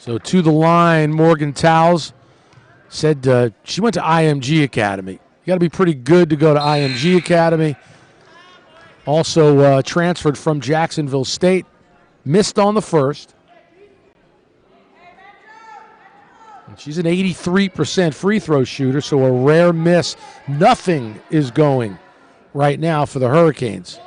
So to the line, Morgan Towles said she went to IMG Academy. You got to be pretty good to go to IMG Academy. Also transferred from Jacksonville State. Missed on the first. And she's an 83% free throw shooter, so a rare miss. Nothing is going right now for the Hurricanes.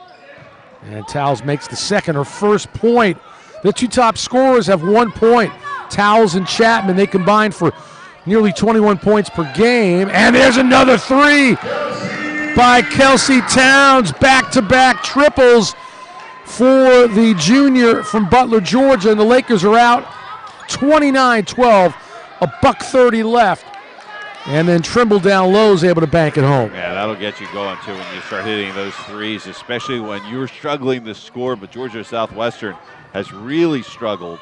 And Towles makes the second, her first point. The two top scorers have 1 point. Towles and Chapman, they combined for nearly 21 points per game. And there's another 3 by Kelsey Towns. Back-to-back triples for the junior from Butler, Georgia. And the Lakers are out 29-12, $1:30 left And then Trimble down low is able to bank it home. Yeah, that'll get you going, too, when you start hitting those threes, especially when you're struggling to score. But Georgia Southwestern has really struggled.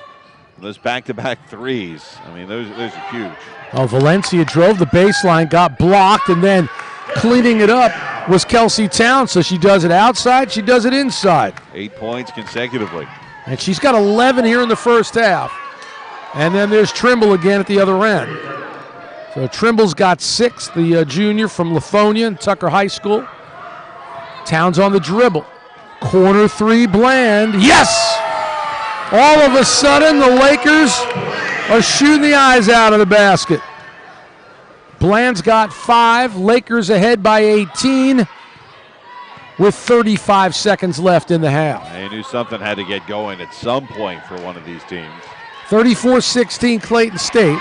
Those back-to-back threes, I mean, those are huge. Oh, Valencia drove the baseline, got blocked, and then cleaning it up was Kelsey Towns. So she does it outside, she does it inside. 8 points consecutively. And she's got 11 here in the first half. And then there's Trimble again at the other end. So Trimble's got 6, the junior from Lithonia and Tucker High School. Towns on the dribble. Corner 3, Bland. Yes! All of a sudden, the Lakers are shooting the eyes out of the basket. Bland's got 5. Lakers ahead by 18 with 35 seconds left in the half. They knew something had to get going at some point for one of these teams. 34-16 Clayton State.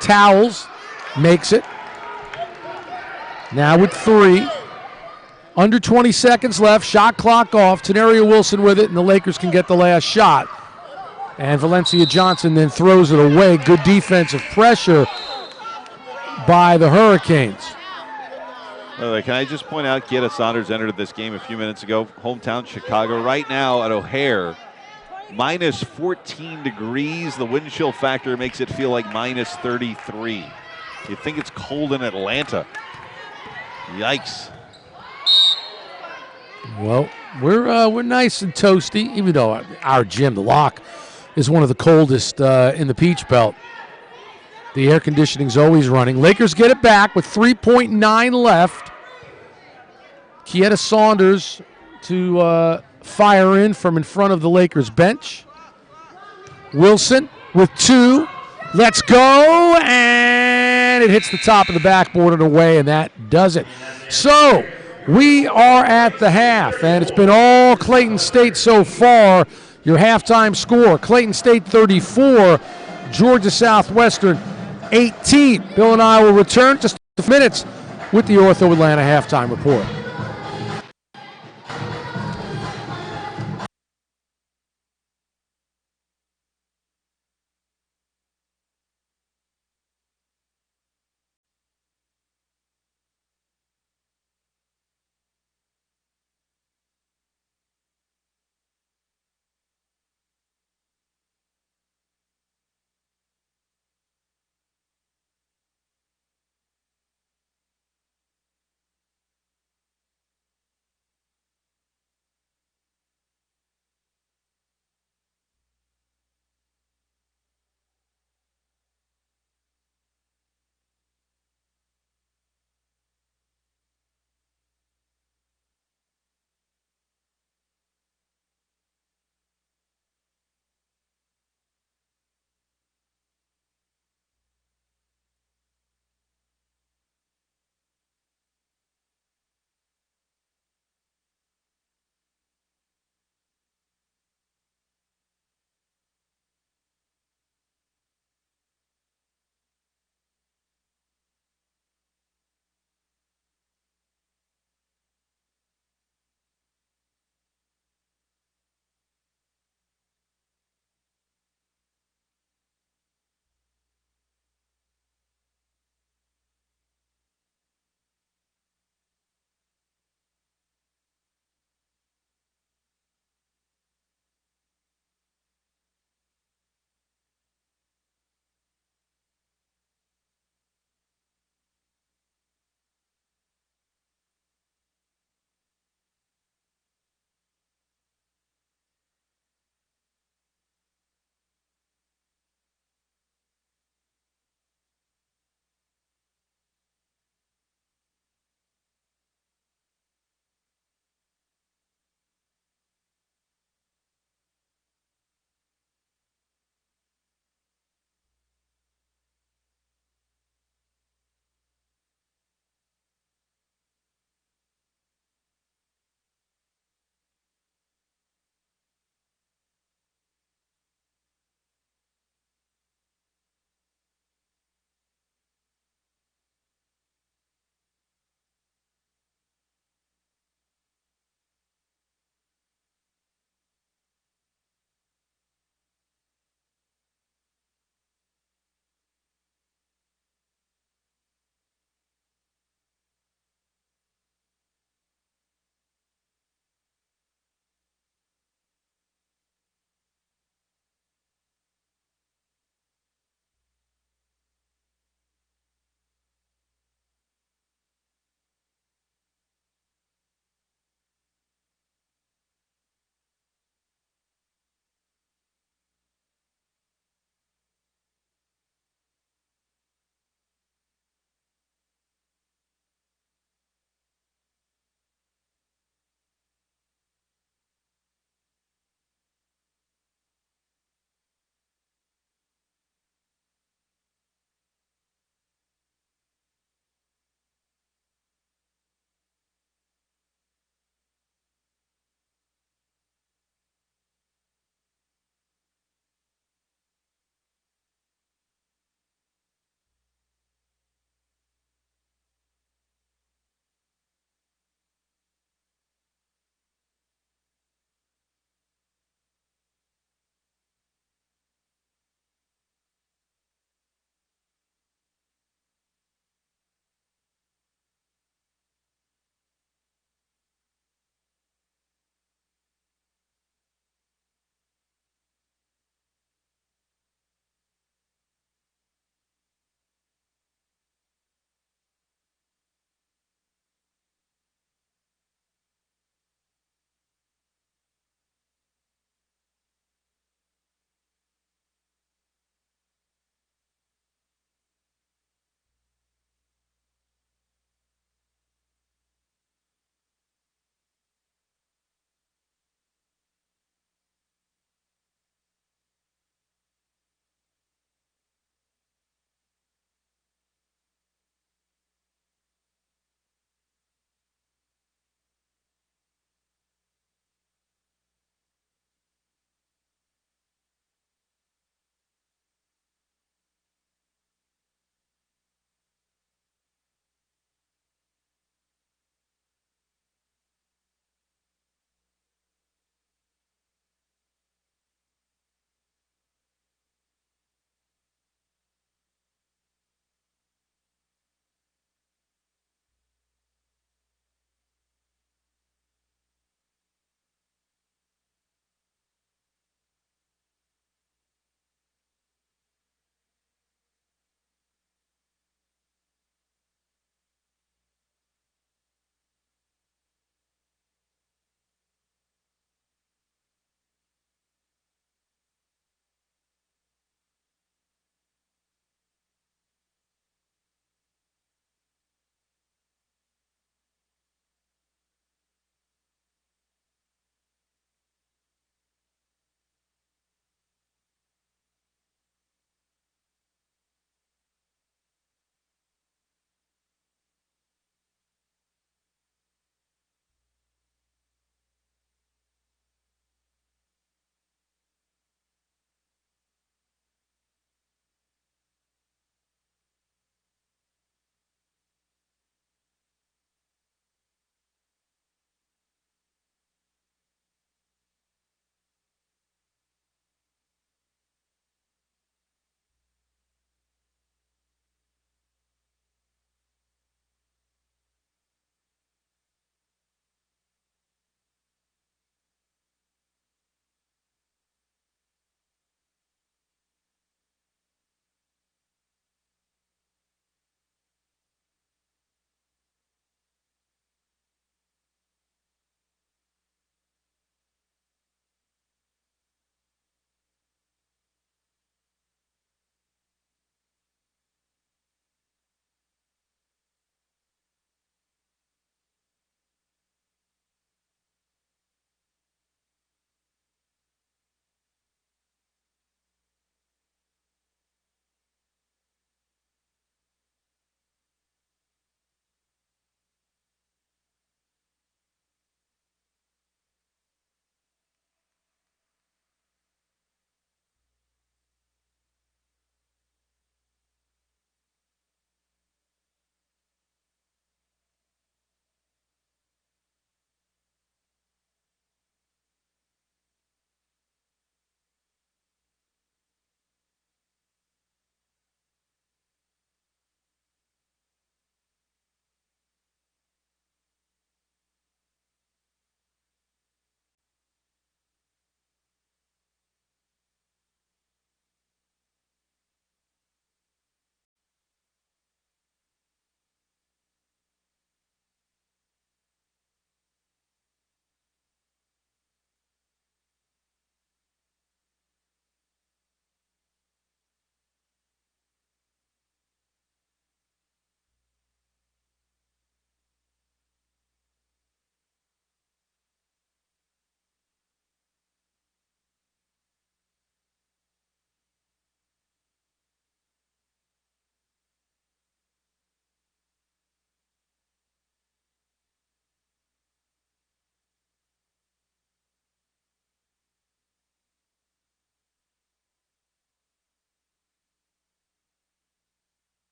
Towels makes it. Now with 3. Under 20 seconds left. Shot clock off. Tenaria Wilson with it, and the Lakers can get the last shot. And Valencia Johnson then throws it away. Good defensive pressure by the Hurricanes. Can I just point out, Kieta Saunders entered this game a few minutes ago. Hometown Chicago. Right now at O'Hare, minus 14 degrees. The wind chill factor makes it feel like minus 33. You think it's cold in Atlanta. Yikes. Well, we're nice and toasty, even though our gym, the Lock, is one of the coldest in the Peach Belt. The air conditioning's always running. Lakers get it back with 3.9 left. Kieta Saunders to fire in from in front of the Lakers bench. Wilson with 2. Let's go, and it hits the top of the backboard and away, and that does it. So we are at the half, and it's been all Clayton State so far. Your halftime score, Clayton State 34, Georgia Southwestern 18. Bill and I will return just a few minutes with the Ortho Atlanta halftime report.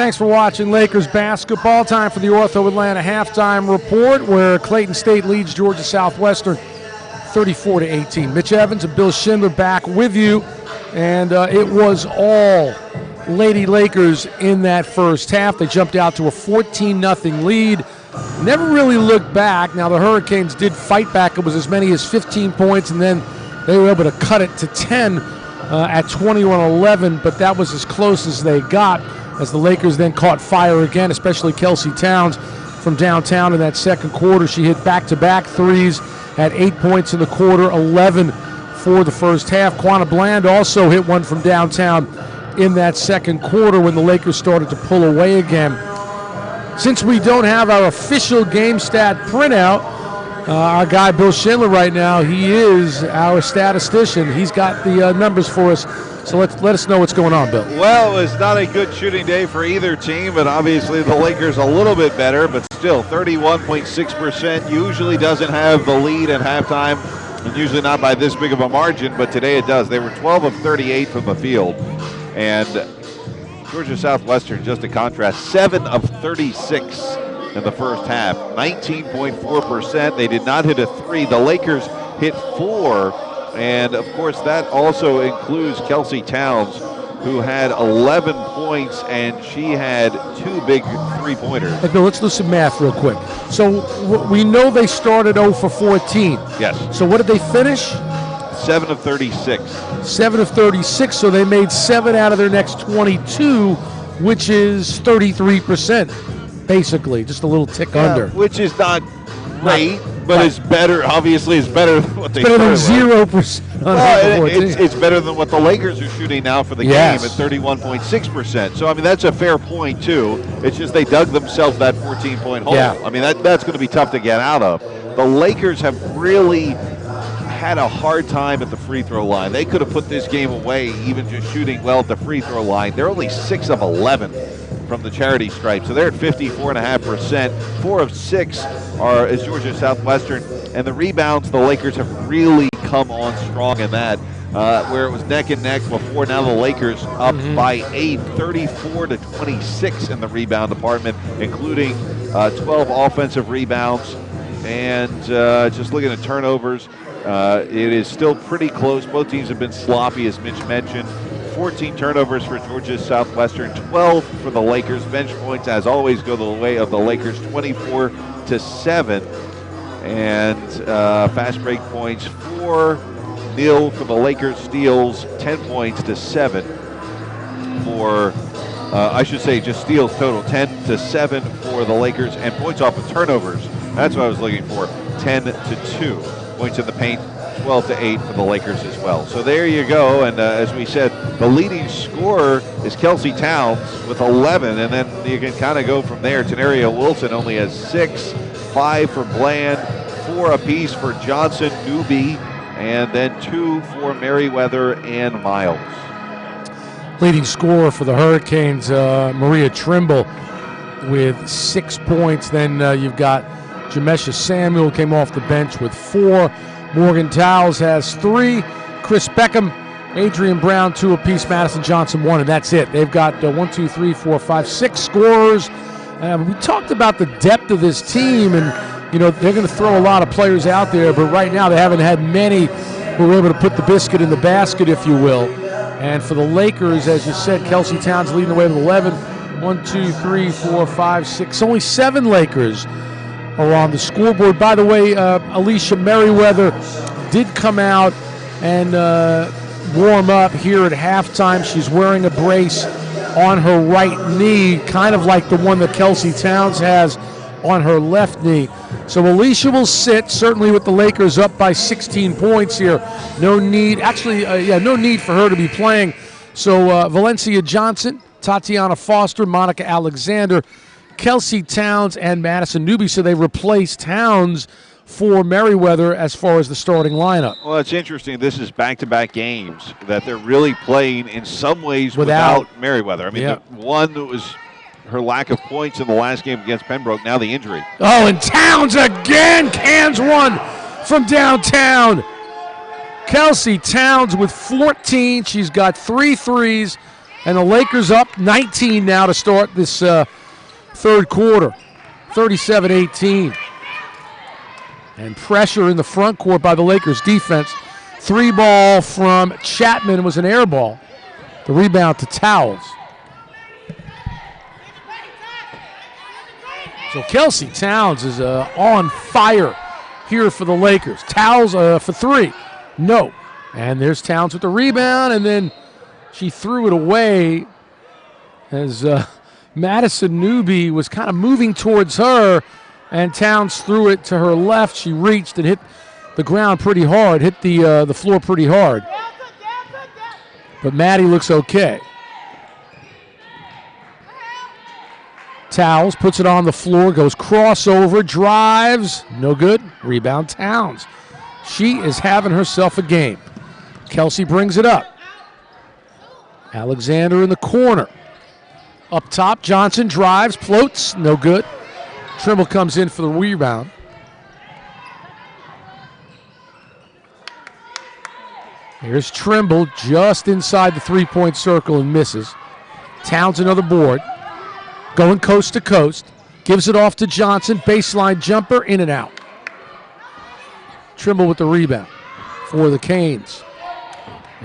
Thanks for watching Lakers basketball. Time for the Ortho Atlanta halftime report, where Clayton State leads Georgia Southwestern 34-18. Mitch Evans and Bill Schindler back with you, and it was all Lady Lakers in that first half. They jumped out to a 14-0 lead. Never really looked back. Now, the Hurricanes did fight back. It was as many as 15 points, and then they were able to cut it to 10 at 21-11, but that was as close as they got, as the Lakers then caught fire again, especially Kelsey Towns from downtown in that second quarter. She hit back-to-back threes, had 8 points in the quarter, 11 for the first half. Quanah Bland also hit one from downtown in that second quarter when the Lakers started to pull away again. Since we don't have our official game stat printout, our guy Bill Schindler right now, he is our statistician. He's got the numbers for us. So let us know what's going on, Bill. Well, it was not a good shooting day for either team, but obviously the Lakers a little bit better, but still 31.6%. Usually doesn't have the lead at halftime, and usually not by this big of a margin, but today it does. They were 12 of 38 from the field. And Georgia Southwestern, just a contrast, 7 of 36 in the first half, 19.4%. They did not hit a three. The Lakers hit 4. And, of course, that also includes Kelsey Towns, who had 11 points, and she had 2 big three-pointers. Hey, Bill, let's do some math real quick. So we know they started 0 for 14. Yes. So what did they finish? 7 of 36. 7 of 36, so they made 7 out of their next 22, which is 33%, basically, just a little tick under. Which is not great, but it's better. Obviously, it's better than what they better than started 0%. Well, it's better than what the Lakers are shooting now for the game at 31.6%. So, I mean, that's a fair point, too. It's just they dug themselves that 14-point hole. Yeah. I mean, that's going to be tough to get out of. The Lakers have really had a hard time at the free throw line. They could have put this game away even just shooting well at the free throw line. They're only 6 of 11 from the charity stripe, so they're at 54.5%. 4 of 6 is Georgia Southwestern, and the rebounds, the Lakers have really come on strong in that, where it was neck and neck before. Now the Lakers up by 8, 34-26 in the rebound department, including 12 offensive rebounds, and just looking at turnovers, it is still pretty close. Both teams have been sloppy, as Mitch mentioned. 14 turnovers for Georgia Southwestern, 12 for the Lakers. Bench points, as always, go the way of the Lakers, 24-7. And fast break points, 4-0 for the Lakers. Steals, 10 points to 7 for, I should say, just steals total, 10-7 for the Lakers. And points off of turnovers, that's what I was looking for, 10-2. Points in the paint, 12-8 for the Lakers as well. So there you go, and as we said, the leading scorer is Kelsey Towns with 11, and then you can kind of go from there. Tenaria Wilson only has 6, 5 for Bland, 4 apiece for Johnson, Newby, and then 2 for Merriweather and Miles. Leading scorer for the Hurricanes, Maria Trimble, with 6 points. Then you've got Jamesha Samuel came off the bench with 4. Morgan Towles has 3. Chris Beckham, Adrian Brown, 2 apiece. Madison Johnson, 1, and that's it. They've got 1, 2, 3, 4, 5, 6 scorers. We talked about the depth of this team, and they're going to throw a lot of players out there, but right now they haven't had many who were able to put the biscuit in the basket, if you will. And for the Lakers, as you said, Kelsey Towns leading the way with 11. 1, 2, 3, 4, 5, 6. Only 7 Lakers are on the scoreboard. By the way, Alicia Merriweather did come out and warm up here at halftime. She's wearing a brace on her right knee, kind of like the one that Kelsey Towns has on her left knee. So Alicia will sit, certainly with the Lakers up by 16 points here. No need for her to be playing. So Valencia Johnson, Tatiana Foster, Monica Alexander, Kelsey Towns, and Madison Newby. So they replaced Towns for Merriweather as far as the starting lineup. Well, it's interesting. This is back-to-back games that they're really playing in some ways without Merriweather. I mean, the one that was her lack of points in the last game against Pembroke, now the injury. Oh, and Towns again cans one from downtown. Kelsey Towns with 14. She's got 3 threes, And the Lakers up 19 now to start this third quarter, 37-18. And pressure in the front court by the Lakers defense. 3 ball from Chapman was an air ball. The rebound to Towles. So Kelsey Towns is on fire here for the Lakers. Towles for 3. No. And there's Towns with the rebound, and then she threw it away as Madison Newby was kind of moving towards her, and Towns threw it to her left. She reached and hit the ground pretty hard, hit the floor pretty hard. But Maddie looks okay. Towles puts it on the floor, goes crossover, drives, no good. Rebound Towns. She is having herself a game. Kelsey brings it up. Alexander in the corner. Up top, Johnson drives, floats, no good. Trimble comes in for the rebound. Here's Trimble just inside the three-point circle and misses. Towns another board. Going coast to coast. Gives it off to Johnson. Baseline jumper, in and out. Trimble with the rebound for the Canes.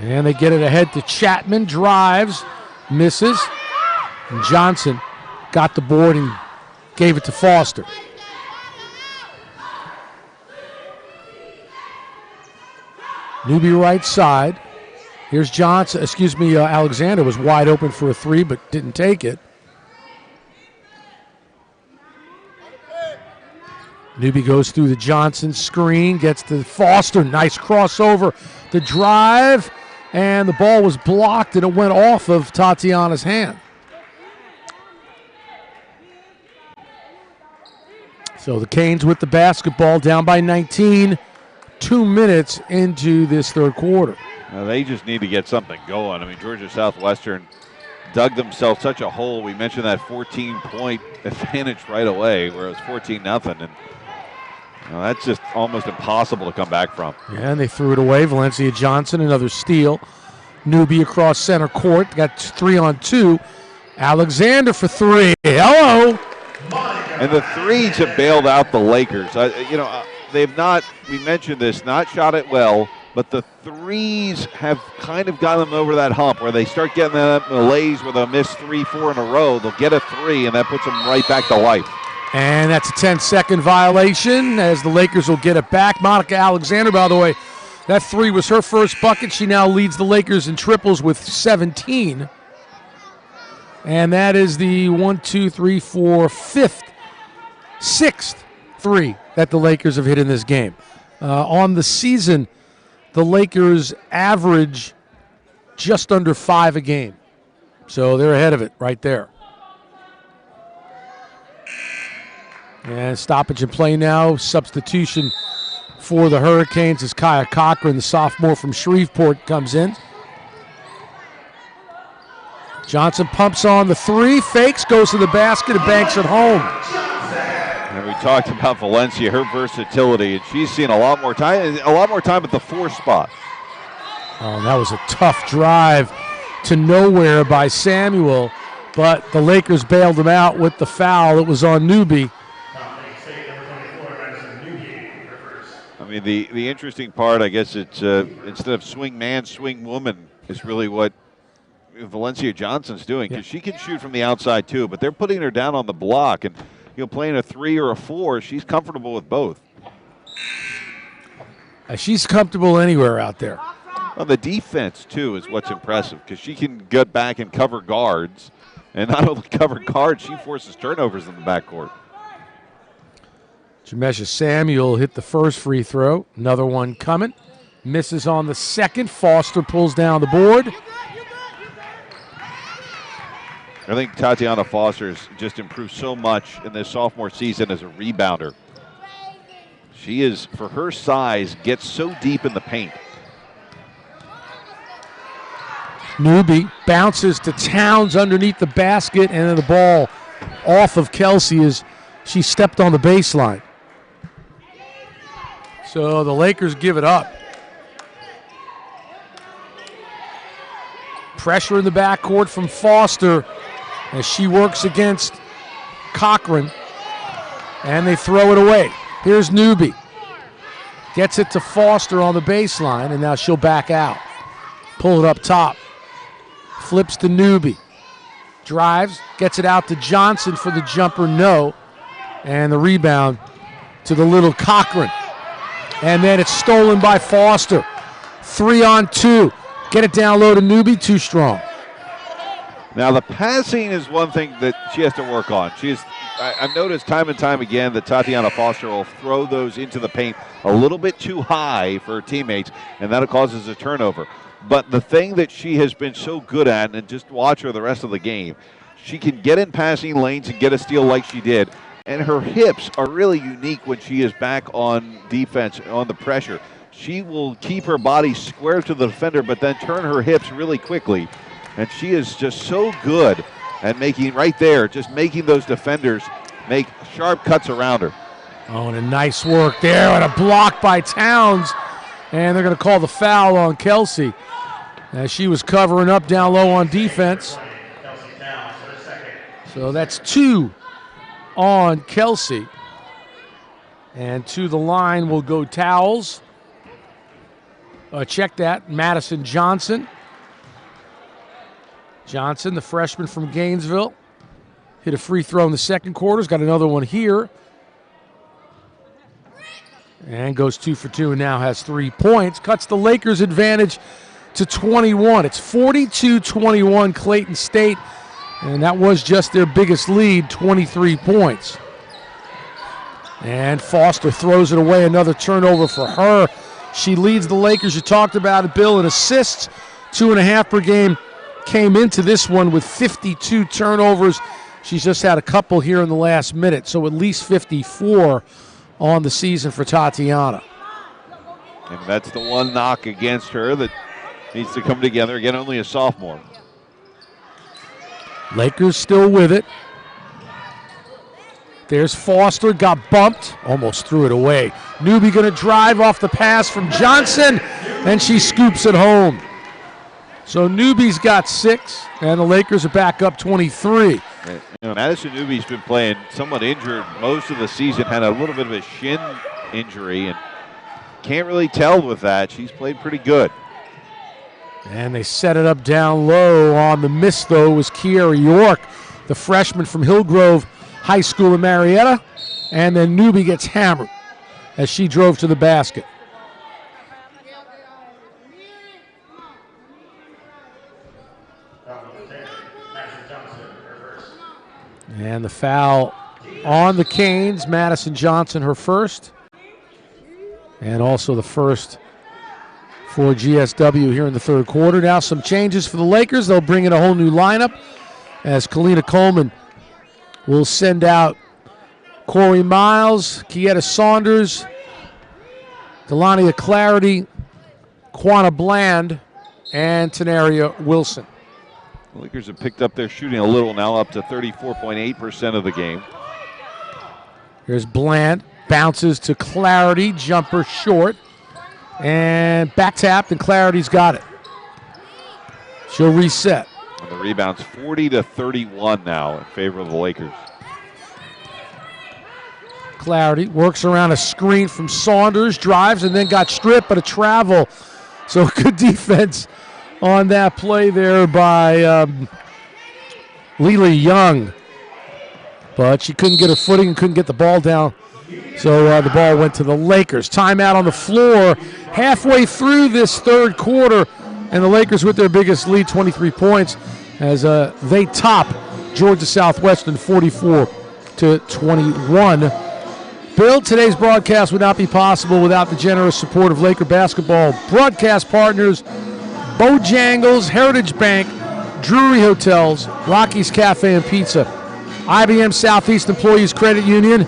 And they get it ahead to Chapman. Drives, misses. And Johnson got the board and gave it to Foster. Newby right side. Here's Johnson. Alexander was wide open for a 3, but didn't take it. Newby goes through the Johnson screen, gets to Foster. Nice crossover. The drive, and the ball was blocked, and it went off of Tatiana's hand. So the Canes with the basketball, down by 19. 2 minutes into this third quarter. They just need to get something going. I mean, Georgia Southwestern dug themselves such a hole. We mentioned that 14-point advantage right away, where it was 14-0, and that's just almost impossible to come back from. Yeah, and they threw it away. Valencia Johnson, another steal. Newby across center court, got 3-on-2. Alexander for 3. Hello. And the threes have bailed out the Lakers. They've not, we mentioned this, not shot it well, but the threes have kind of gotten them over that hump where they start getting that malaise where they'll miss 3-4 in a row. They'll get a 3, and that puts them right back to life. And that's a 10-second violation as the Lakers will get it back. Monica Alexander, by the way, that 3 was her first bucket. She now leads the Lakers in triples with 17. And that is the 6th 3 that the Lakers have hit in this game. On the season, the Lakers average just under 5 a game. So they're ahead of it right there. And stoppage in play now. Substitution for the Hurricanes as Kaya Cochran, the sophomore from Shreveport, comes in. Johnson pumps on the 3, fakes, goes to the basket, and banks it home. And we talked about Valencia, her versatility, and she's seen a lot more time at the 4 spot. Oh, that was a tough drive to nowhere by Samuel, but the Lakers bailed him out with the foul. It was on Newby. I mean, the interesting part, I guess, it's instead of swing man, swing woman is really what Valencia Johnson's doing, because she can shoot from the outside too, but they're putting her down on the block, and playing a 3 or a 4, she's comfortable with both. She's comfortable anywhere out there. Well, the defense too is what's impressive, because she can get back and cover guards, and not only cover guards, she forces turnovers in the backcourt. Jamesha Samuel hit the first free throw. Another one coming. Misses on the second. Foster pulls down the board. I think Tatiana Foster's just improved so much in this sophomore season as a rebounder. She is, for her size, gets so deep in the paint. Newby bounces to Towns underneath the basket, and then the ball off of Kelsey as she stepped on the baseline. So the Lakers give it up. Pressure in the backcourt from Foster as she works against Cochran. And they throw it away. Here's Newby. Gets it to Foster on the baseline, and now she'll back out. Pull it up top. Flips to Newby. Drives, gets it out to Johnson for the jumper, no. And the rebound to the little Cochran. And then it's stolen by Foster. 3-on-2. Get it down low to Newby, too strong. Now the passing is one thing that she has to work on. I've noticed time and time again that Tatiana Foster will throw those into the paint a little bit too high for her teammates, and that causes a turnover. But the thing that she has been so good at, and just watch her the rest of the game, she can get in passing lanes and get a steal like she did. And her hips are really unique when she is back on defense, on the pressure. She will keep her body square to the defender, but then turn her hips really quickly. And she is just so good at making those defenders make sharp cuts around her. Oh, and a nice work there, and a block by Towns. And they're going to call the foul on Kelsey as she was covering up down low on defense. So that's 2 on Kelsey. And to the line will go Towels. Check that, Madison Johnson. Johnson, the freshman from Gainesville, hit a free throw in the second quarter. He's got another one here. And goes 2 for 2 and now has 3 points. Cuts the Lakers' advantage to 21. It's 42-21 Clayton State. And that was just their biggest lead, 23 points. And Foster throws it away, another turnover for her. She leads the Lakers. You talked about it, Bill, in assists, 2.5 per game. Came into this one with 52 turnovers. She's just had a couple here in the last minute, so at least 54 on the season for Tatiana. And that's the one knock against her that needs to come together. Again, only a sophomore. Lakers still with it. There's Foster, got bumped, almost threw it away. Newby going to drive off the pass from Johnson, and she scoops it home. So Newby's got 6, and the Lakers are back up 23. Madison Newby's been playing somewhat injured most of the season, had a little bit of a shin injury, and can't really tell with that. She's played pretty good. And they set it up down low. On the miss, though, was Kiera York, the freshman from Hillgrove High School in Marietta. And then Newby gets hammered as she drove to the basket. And the foul on the Canes. Madison Johnson, her first. And also the first for GSW here in the third quarter. Now some changes for the Lakers. They'll bring in a whole new lineup as Kalina Coleman will send out Corey Miles, Kieta Saunders, Delania Clarity, Quanah Bland, and Tenaria Wilson. The Lakers have picked up their shooting a little now, up to 34.8% of the game. Here's Bland, bounces to Clarity, jumper short, and back tapped, and Clarity's got it. She'll reset. And the rebound's 40-31 now in favor of the Lakers. Clarity works around a screen from Saunders, drives, and then got stripped, but a travel. So good defense on that play there by Lily Young. But she couldn't get her footing and couldn't get the ball down. So the ball went to the Lakers. Timeout on the floor halfway through this third quarter. And the Lakers with their biggest lead, 23 points, as they top Georgia Southwestern 44-21. Bill, today's broadcast would not be possible without the generous support of Laker basketball broadcast partners, Bojangles, Heritage Bank, Drury Hotels, Rocky's Cafe and Pizza, IBM Southeast Employees Credit Union.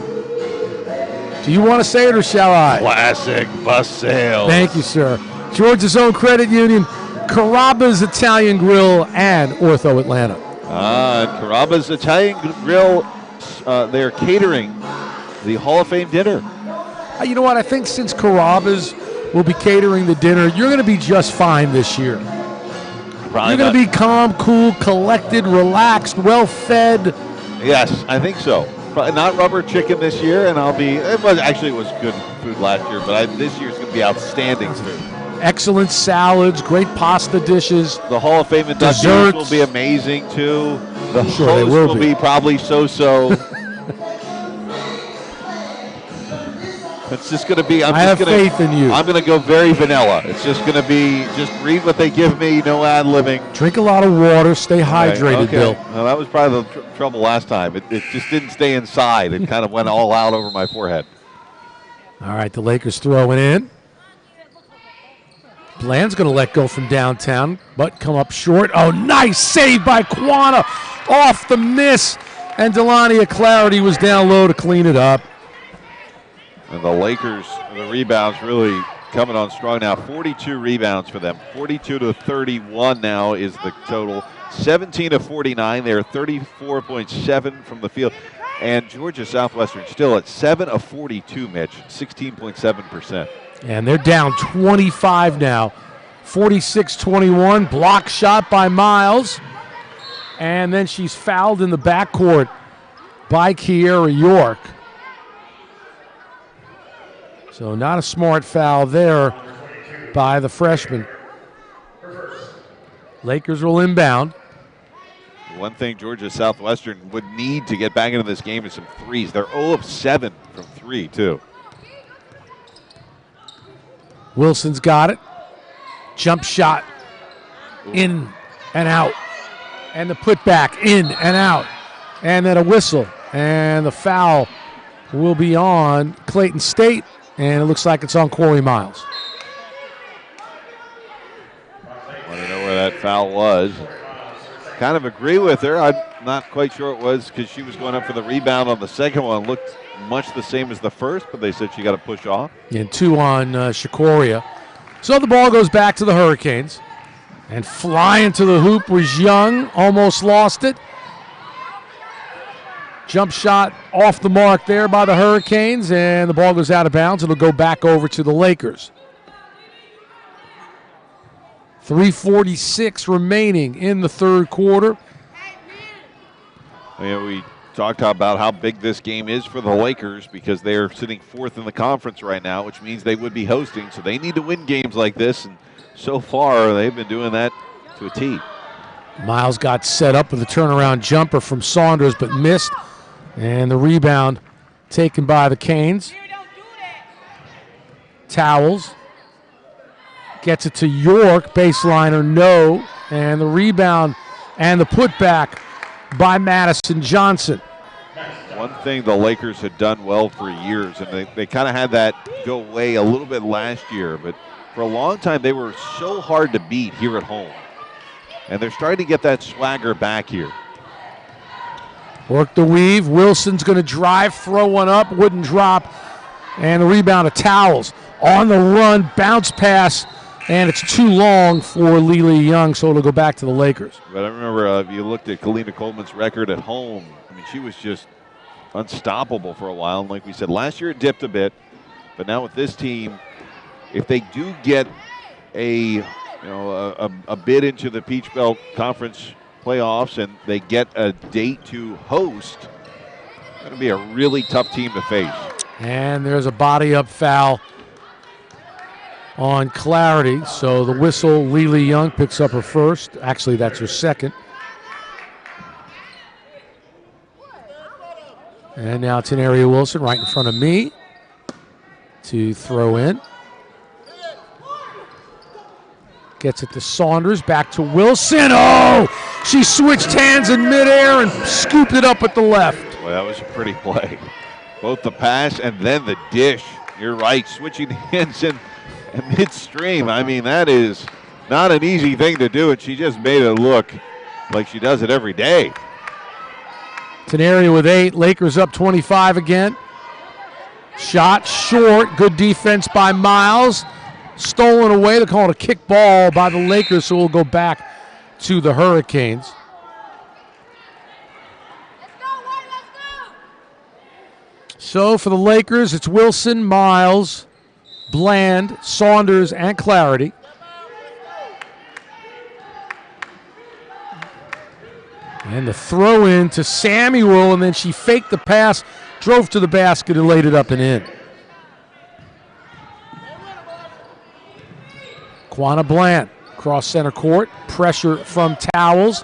Do you want to say it or shall I? Classic bus sales. Thank you, sir. Georgia's own credit union, Carrabba's Italian Grill, and Ortho Atlanta. Carrabba's Italian Grill, they're catering the Hall of Fame dinner. You know what? I think since Carrabba's will be catering the dinner, you're going to be just fine this year. You're going to be calm, cool, collected, relaxed, well-fed. Yes, I think so. Probably not rubber chicken this year, and it was good food last year, but this year's going to be outstanding food. Excellent salads, great pasta dishes. The Hall of Fame inductees will be amazing, too. The host will be probably so-so. It's just going to be. I have faith in you. I'm going to go very vanilla. It's just going to be just read what they give me, no ad-libbing. Drink a lot of water. Stay hydrated, Bill. Well, that was probably the trouble last time. It just didn't stay inside. It kind of went all out over my forehead. All right, the Lakers throwing in. Bland's going to let go from downtown, but come up short. Oh, nice save by Quana. Off the miss. And Delania Clarity was down low to clean it up. And the Lakers, the rebounds really coming on strong now. 42 rebounds for them. 42 to 31 now is the total. 17 to 49. They're 34.7 from the field. And Georgia Southwestern still at 7 of 42, Mitch. 16.7%. And they're down 25 now. 46-21. Block shot by Miles. And then she's fouled in the backcourt by Kiera York. So not a smart foul there by the freshman. Lakers will inbound. One thing Georgia Southwestern would need to get back into this game is some threes. They're 0 of 7 from 3, too. Wilson's got it. Jump shot. In and out. And the putback in and out. And then a whistle. And the foul will be on Clayton State. And it looks like it's on Corey Miles. Want to know where that foul was. Kind of agree with her. I'm not quite sure it was because she was going up for the rebound on the second one. Looked much the same as the first, but they said she got to push off. And 2 on Shikoria. So the ball goes back to the Hurricanes. And flying to the hoop was Young. Almost lost it. Jump shot off the mark there by the Hurricanes, and the ball goes out of bounds. It'll go back over to the Lakers. 3:46 remaining in the third quarter. We talked about how big this game is for the Lakers because they are sitting 4th in the conference right now, which means they would be hosting. So they need to win games like this, and so far they've been doing that to a T. Miles got set up with a turnaround jumper from Saunders, but missed. And the rebound taken by the Canes. Towels. Gets it to York. Baseliner, no. And the rebound and the putback by Madison Johnson. One thing the Lakers had done well for years, and they kind of had that go away a little bit last year, but for a long time they were so hard to beat here at home. And they're starting to get that swagger back here. Work the weave. Wilson's going to drive, throw one up, wouldn't drop. And the rebound of Towels. On the run, bounce pass, and it's too long for Lily Young, so it'll go back to the Lakers. But I remember if you looked at Kalina Coleman's record at home, I mean, she was just unstoppable for a while. And like we said, last year it dipped a bit. But now with this team, if they do get a bid into the Peach Belt Conference playoffs and they get a date to host, it's going to be a really tough team to face. And there's a body-up foul on Clarity. So the whistle, Lily Young picks up her first. Actually, that's her second. And now Tenaria Wilson right in front of me to throw in. Gets it to Saunders, back to Wilson. Oh! She switched hands in midair and scooped it up at the left. Well, that was a pretty play. Both the pass and then the dish. You're right, switching hands in midstream. I mean, that is not an easy thing to do, and she just made it look like she does it every day. Tenaria with 8. Lakers up 25 again. Shot short. Good defense by Miles. Stolen away. They're calling a kick ball by the Lakers, so we'll go back to the Hurricanes. So for the Lakers, it's Wilson, Miles, Bland, Saunders, and Clarity. And the throw in to Samuel, and then she faked the pass, drove to the basket, and laid it up and in. Quanah Bland, cross center court, pressure from Towels,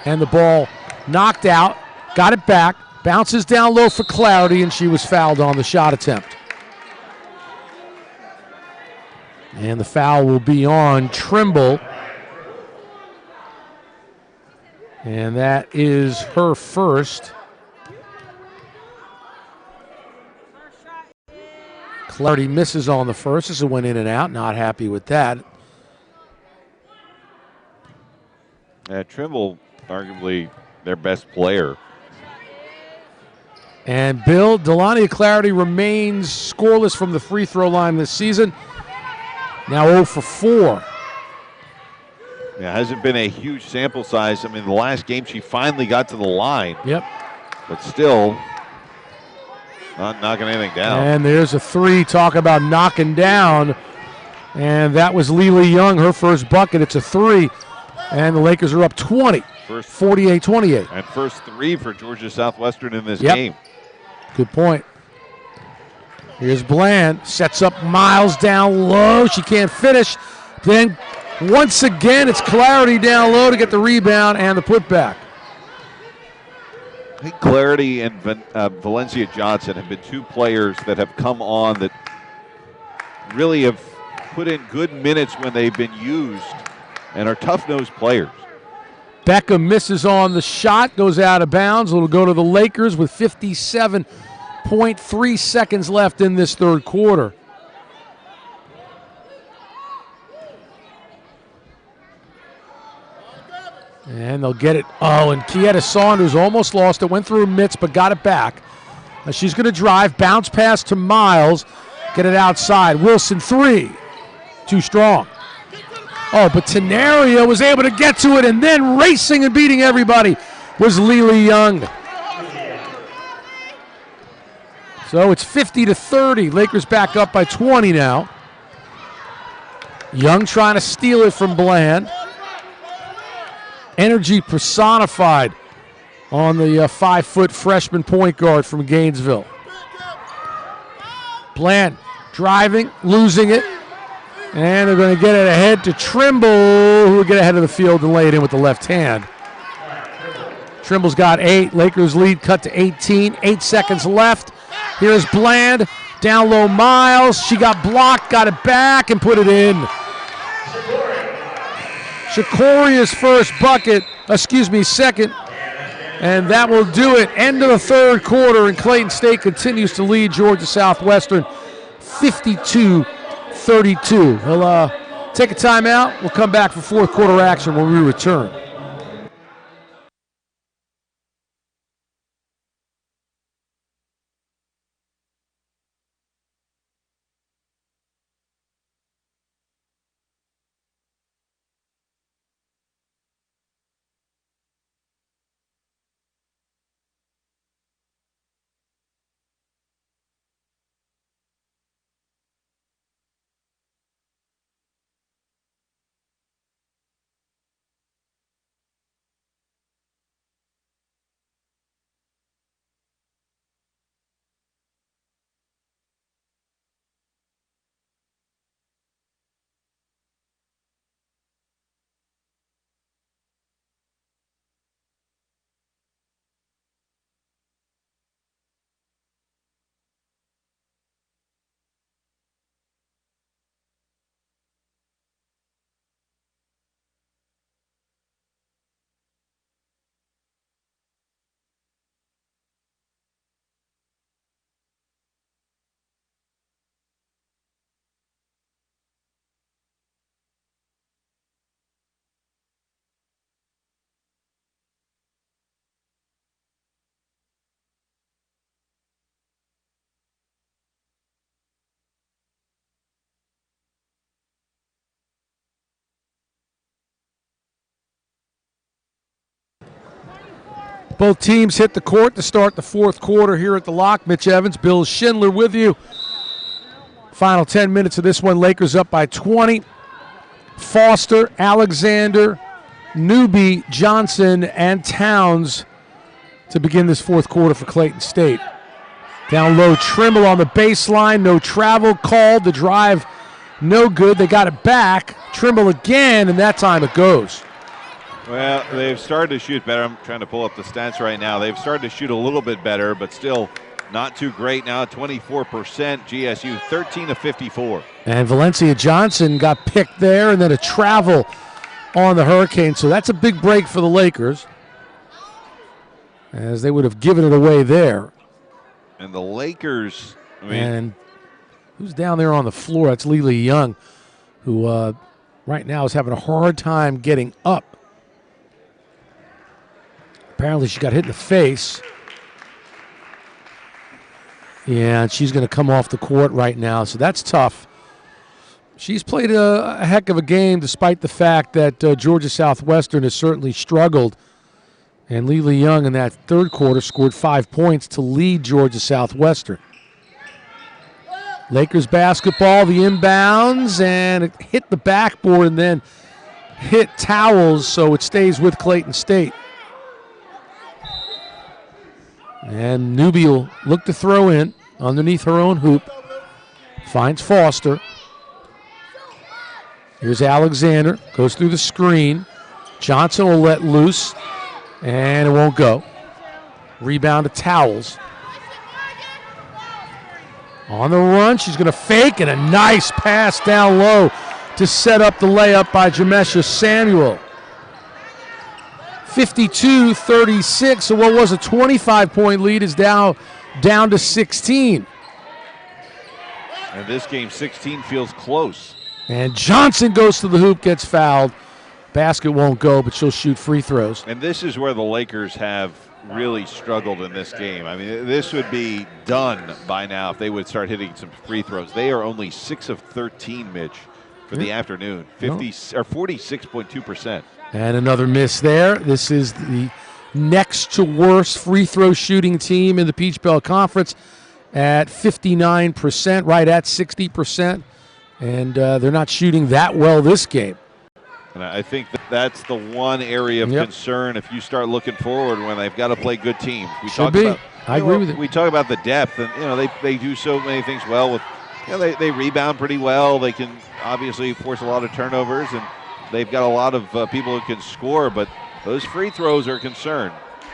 and the ball knocked out, got it back, bounces down low for Clarity, and she was fouled on the shot attempt. And the foul will be on Trimble. And that is her first. Clarity misses on the first. This went in and out. Not happy with that. Trimble, arguably their best player. And Bill, Delania Clarity remains scoreless from the free throw line this season. Now 0 for 4. Yeah, hasn't been a huge sample size. I mean, the last game she finally got to the line. Yep. But still not knocking anything down. And there's a three. Talk about knocking down. And that was Lily Young, her first bucket. It's a three. And the Lakers are up 20, 48-28. And first three for Georgia Southwestern in this game. Good point. Here's Bland, sets up Miles down low. She can't finish. Then once again, it's Clarity down low to get the rebound and the putback. I think Clarity and Valencia Johnson have been two players that have come on that really have put in good minutes when they've been used and are tough-nosed players. Beckham misses on the shot, goes out of bounds. It'll go to the Lakers with 57.3 seconds left in this third quarter. And they'll get it. Oh, and Kieta Saunders almost lost it. Went through her mitts, but got it back. Now she's going to drive, bounce pass to Miles, get it outside. Wilson, three. Too strong. Oh, but Tenaria was able to get to it, and then racing and beating everybody was Lily Young. So it's 50-30. Lakers back up by 20 now. Young trying to steal it from Bland. Energy personified on the 5-foot freshman point guard from Gainesville. Bland driving, losing it. And they're going to get it ahead to Trimble, who will get ahead of the field and lay it in with the left hand. Trimble's got 8. Lakers lead cut to 18. 8 seconds left. Here's Bland. Down low, Miles. She got blocked, got it back, and put it in. Shakoria's first bucket, second. And that will do it. End of the third quarter, and Clayton State continues to lead Georgia Southwestern 52-32. We'll take a timeout. We'll come back for fourth quarter action when we return. Both teams hit the court to start the fourth quarter here at the Lock. Mitch Evans, Bill Schindler with you. Final 10 minutes of this one. Lakers up by 20. Foster, Alexander, Newby, Johnson, and Towns to begin this fourth quarter for Clayton State. Down low, Trimble on the baseline. No travel called. The drive, no good. They got it back. Trimble again, and that time it goes. Well, they've started to shoot better. I'm trying to pull up the stats right now. They've started to shoot a little bit better, but still not too great now. 24%. GSU 13 of 54. And Valencia Johnson got picked there, and then a travel on the Hurricanes. So that's a big break for the Lakers, as they would have given it away there. And the Lakers, and who's down there on the floor? That's Lily Young, who right now is having a hard time getting up. Apparently she got hit in the face. Yeah, and she's going to come off the court right now, so that's tough. She's played a heck of a game, despite the fact that Georgia Southwestern has certainly struggled. And Lily Young in that third quarter scored 5 points to lead Georgia Southwestern. Lakers basketball, the inbounds, and it hit the backboard and then hit towels, so it stays with Clayton State. And Newby will look to throw in underneath her own hoop. Finds Foster. Here's Alexander. Goes through the screen. Johnson will let loose, and it won't go. Rebound to Towels. On the run, she's going to fake, and a nice pass down low to set up the layup by Jamesha Samuel. 52-36, so what was a 25-point lead is down to 16. and this game 16 feels close. And Johnson goes to the hoop, gets fouled. Basket won't go, but she'll shoot free throws. And this is where the Lakers have really struggled in this game. I mean, this would be done by now if they would start hitting some free throws. They are only 6 of 13, Mitch, for the afternoon, 46.2%. And another miss there. This is the next to worst free throw shooting team in the Peach Belt Conference at 59%, right at 60%. And they're not shooting that well this game. And I think that's the one area of concern if you start looking forward when they've got to play good teams. I agree with it. We talk about the depth, and they do so many things well. With they rebound pretty well. They can obviously force a lot of turnovers, and they've got a lot of people who can score. But those free throws are a concern.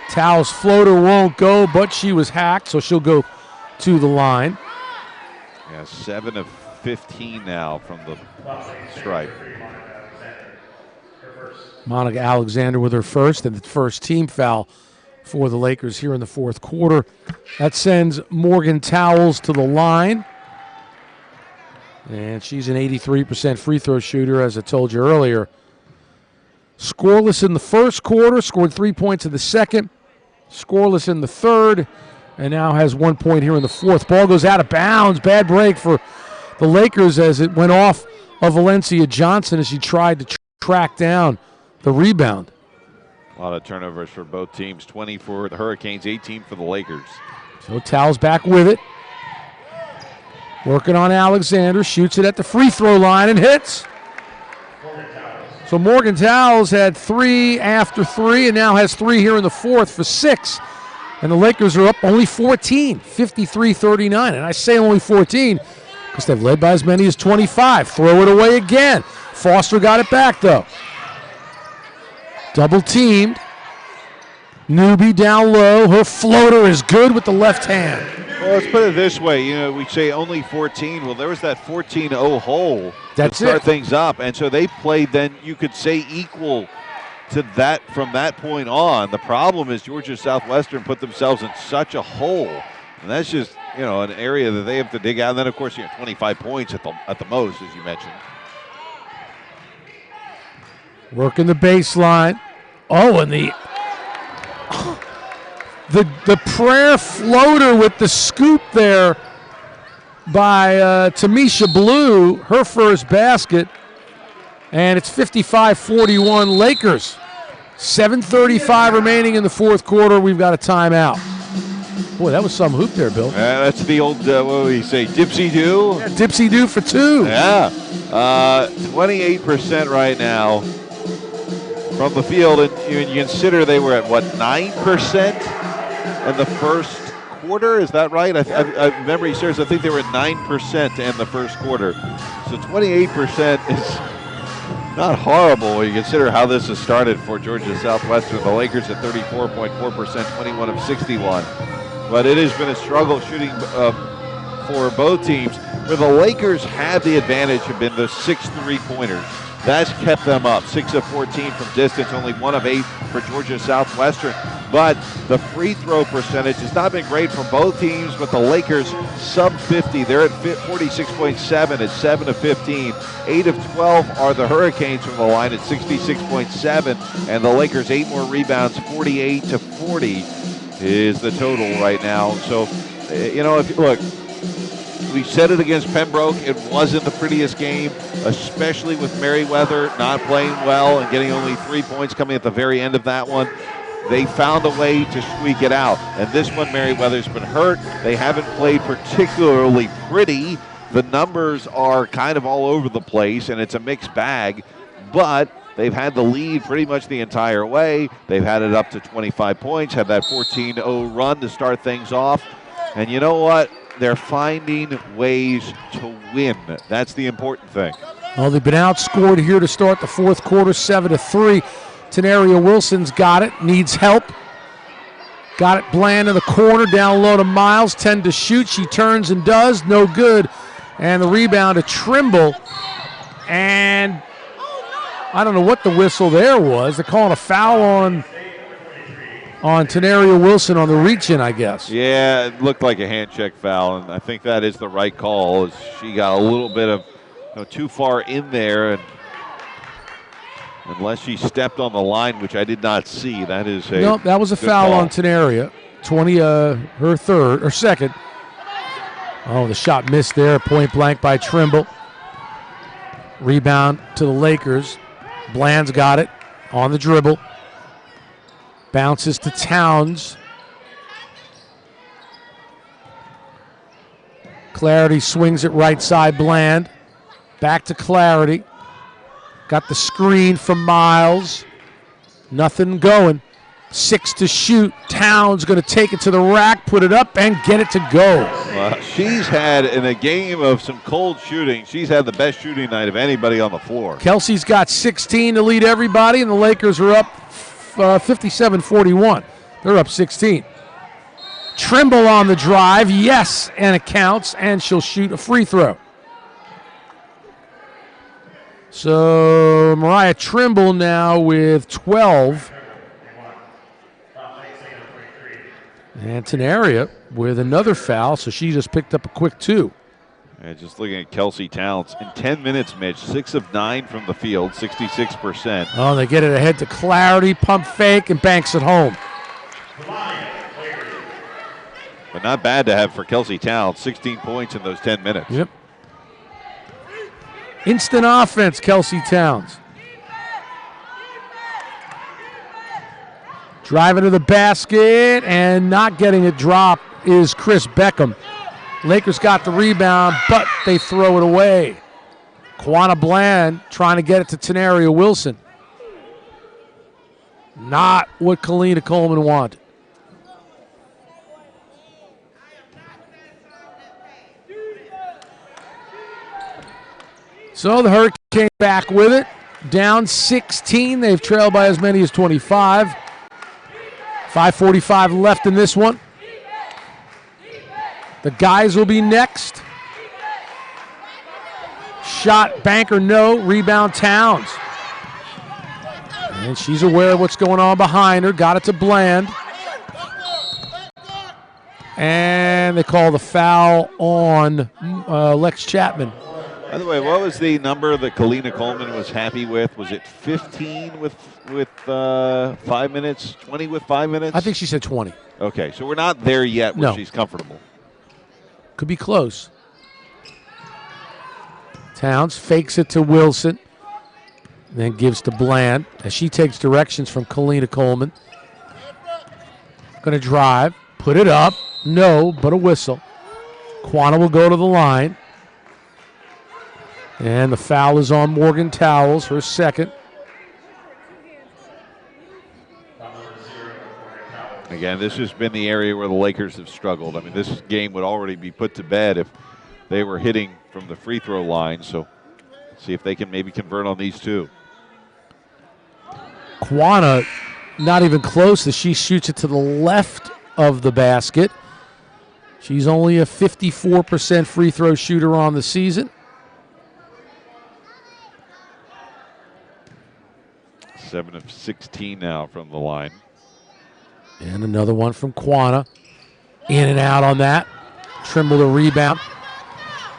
Tao's floater won't go, but she was hacked, so she'll go to the line. Yeah, 7 of 15 now from the stripe. Monica Alexander with her first, and the first team foul for the Lakers here in the fourth quarter. That sends Morgan Towles to the line. And she's an 83% free throw shooter, as I told you earlier. Scoreless in the first quarter, scored 3 points in the second. Scoreless in the third, and now has 1 point here in the fourth. Ball goes out of bounds. Bad break for the Lakers as it went off of Valencia Johnson as she tried to track down the rebound. A lot of turnovers for both teams. 20 for the Hurricanes, 18 for the Lakers. So Towles back with it. Working on Alexander. Shoots it at the free throw line and hits. So Morgan Towles had 3 after 3 and now has 3 here in the fourth for 6. And the Lakers are up only 14, 53-39. And I say only 14 because they've led by as many as 25. Throw it away again. Foster got it back, though. Double teamed. Newby down low. Her floater is good with the left hand. Well, let's put it this way. We say only 14. Well, there was that 14-0 hole to start things up. And so they played then, you could say, equal to that from that point on. The problem is Georgia Southwestern put themselves in such a hole. And that's just, an area that they have to dig out. And then, of course, 25 points at the most, as you mentioned. Working the baseline. Oh, and the prayer floater with the scoop there by Tamisha Blue, her first basket. And it's 55-41 Lakers. 7:35 remaining in the fourth quarter. We've got a timeout. Boy, that was some hoop there, Bill. That's the old, what do we say, dipsy-do? Yeah, dipsy-do for 2. Yeah. 28% right now from the field, and you consider they were at, what, 9% in the first quarter? Is that right? I memory serves, I think they were at 9% to end the first quarter. So 28% is not horrible when you consider how this has started for Georgia Southwestern. The Lakers at 34.4%, 21 of 61. But it has been a struggle shooting for both teams. Where the Lakers had the advantage have been the 6 3-pointers. That's kept them up. 6 of 14 from distance, only 1 of 8 for Georgia Southwestern. But the free throw percentage has not been great from both teams, but the Lakers sub 50. They're at 46.7 at 7 of 15. 8 of 12 are the Hurricanes from the line at 66.7. And the Lakers 8 more rebounds, 48 to 40 is the total right now. So, look, we said it against Pembroke. It wasn't the prettiest game, especially with Merriweather not playing well and getting only 3 points coming at the very end of that one. They found a way to squeak it out. And this one, Merriweather's been hurt. They haven't played particularly pretty. The numbers are kind of all over the place, and it's a mixed bag. But they've had the lead pretty much the entire way. They've had it up to 25 points, had that 14-0 run to start things off. And you know what? They're finding ways to win. That's the important thing. Well, they've been outscored here to start the fourth quarter, 7-3. Tenaria Wilson's got it, needs help. Got it Bland in the corner, down low to Miles, 10 to shoot. She turns and does, no good. And the rebound to Trimble. And I don't know what the whistle there was. They're calling a foul on Tenaria Wilson on the reach-in, I guess. Yeah, it looked like a hand check foul, and I think that is the right call. As she got a little bit of too far in there, and unless she stepped on the line, which I did not see, that is a nope, that was a foul call on Tenaria. 20, her third or second. Oh, the shot missed there, point blank by Trimble. Rebound to the Lakers. Bland's got it on the dribble. Bounces to Towns. Clarity swings it right side, Bland. Back to Clarity. Got the screen from Miles. Nothing going. 6 to shoot. Towns going to take it to the rack, put it up, and get it to go. Well, she's had, in a game of some cold shooting, she's had the best shooting night of anybody on the floor. Kelsey's got 16 to lead everybody, and the Lakers are up 57-41. They're up 16. Trimble on the drive, yes, and it counts, and she'll shoot a free throw. So Mariah Trimble now with 12. And Tenaria with another foul, so she just picked up a quick 2. And just looking at Kelsey Towns, in 10 minutes, Mitch, 6 of 9 from the field, 66%. Oh, they get it ahead to Clarity, pump fake, and banks it home. But not bad to have for Kelsey Towns, 16 points in those 10 minutes. Yep. Instant offense, Kelsey Towns. Driving to the basket and not getting it dropped is Chris Beckham. Lakers got the rebound, but they throw it away. Quanah Bland trying to get it to Tenaria Wilson. Not what Kalina Coleman wanted. So the Hurricanes back with it. Down 16. They've trailed by as many as 25. 5:45 left in this one. The guys will be next. Shot, banker, no. Rebound, Towns. And she's aware of what's going on behind her. Got it to Bland. And they call the foul on Lex Chapman. By the way, what was the number that Kalina Coleman was happy with? Was it 15 with 5 minutes, 20 with 5 minutes? I think she said 20. Okay, so we're not there yet where she's comfortable. Could be close. Towns fakes it to Wilson, then gives to Bland as she takes directions from Kalina Coleman. Going to drive, put it up. No, but a whistle. Quanah will go to the line. And the foul is on Morgan Towles, her second. Again, this has been the area where the Lakers have struggled. I mean, this game would already be put to bed if they were hitting from the free throw line. So see if they can maybe convert on these two. Quanah, not even close as she shoots it to the left of the basket. She's only a 54% free throw shooter on the season. 7 of 16 now from the line. And another one from Quanah. In and out on that. Trimble the rebound.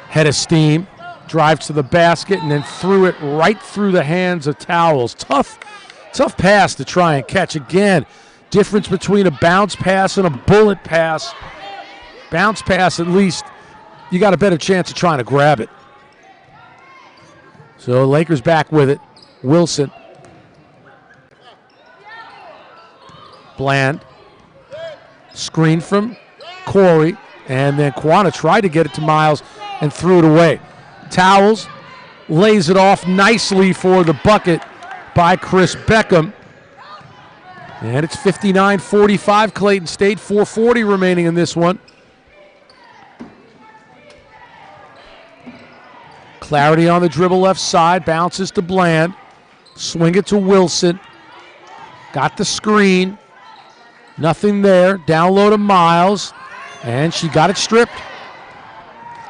Head of steam. Drives to the basket and then threw it right through the hands of Towels. Tough pass to try and catch. Again, difference between a bounce pass and a bullet pass. Bounce pass, at least, you got a better chance of trying to grab it. So Lakers back with it. Wilson. Bland. Screen from Corey. And then Quanah tried to get it to Miles and threw it away. Towels lays it off nicely for the bucket by Chris Beckham. And it's 59-45 Clayton State. 4:40 remaining in this one. Clarity on the dribble left side. Bounces to Bland. Swing it to Wilson. Got the screen. Nothing there. Down low to Miles. And she got it stripped.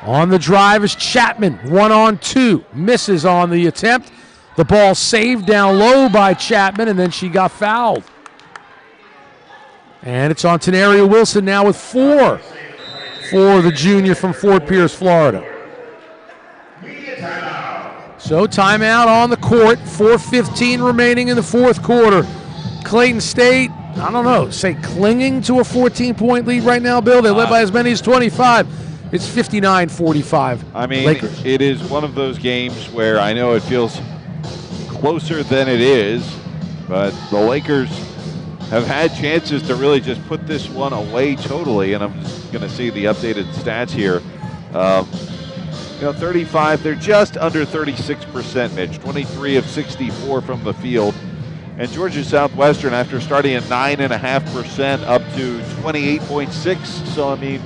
On the drive is Chapman. 1-on-2. Misses on the attempt. The ball saved down low by Chapman, and then she got fouled. And it's on Tenaria Wilson now with 4 for the junior from Fort Pierce, Florida. So timeout on the court. 4:15 remaining in the fourth quarter. Clayton State, I don't know, say clinging to a 14-point lead right now, Bill. They led by as many as 25. It's 59-45. I mean, Lakers. It is one of those games where I know it feels closer than it is, but the Lakers have had chances to really just put this one away totally, and I'm just going to see the updated stats here. 35, they're just under 36%, Mitch. 23 of 64 from the field. And Georgia Southwestern, after starting at 9.5%, up to 28.6. So, I mean,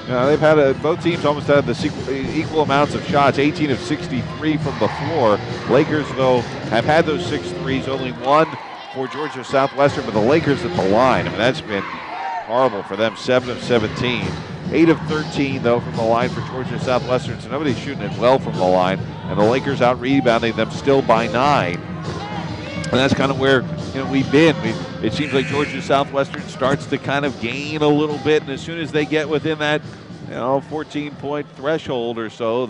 they've had both teams almost had the equal amounts of shots, 18 of 63 from the floor. Lakers, though, have had those 6 threes, only one for Georgia Southwestern, but the Lakers at the line, I mean, that's been horrible for them, 7 of 17. 8 of 13, though, from the line for Georgia Southwestern, so nobody's shooting it well from the line, and the Lakers out-rebounding them still by 9. And that's kind of where we've been. It seems like Georgia Southwestern starts to kind of gain a little bit, and as soon as they get within that 14-point threshold or so,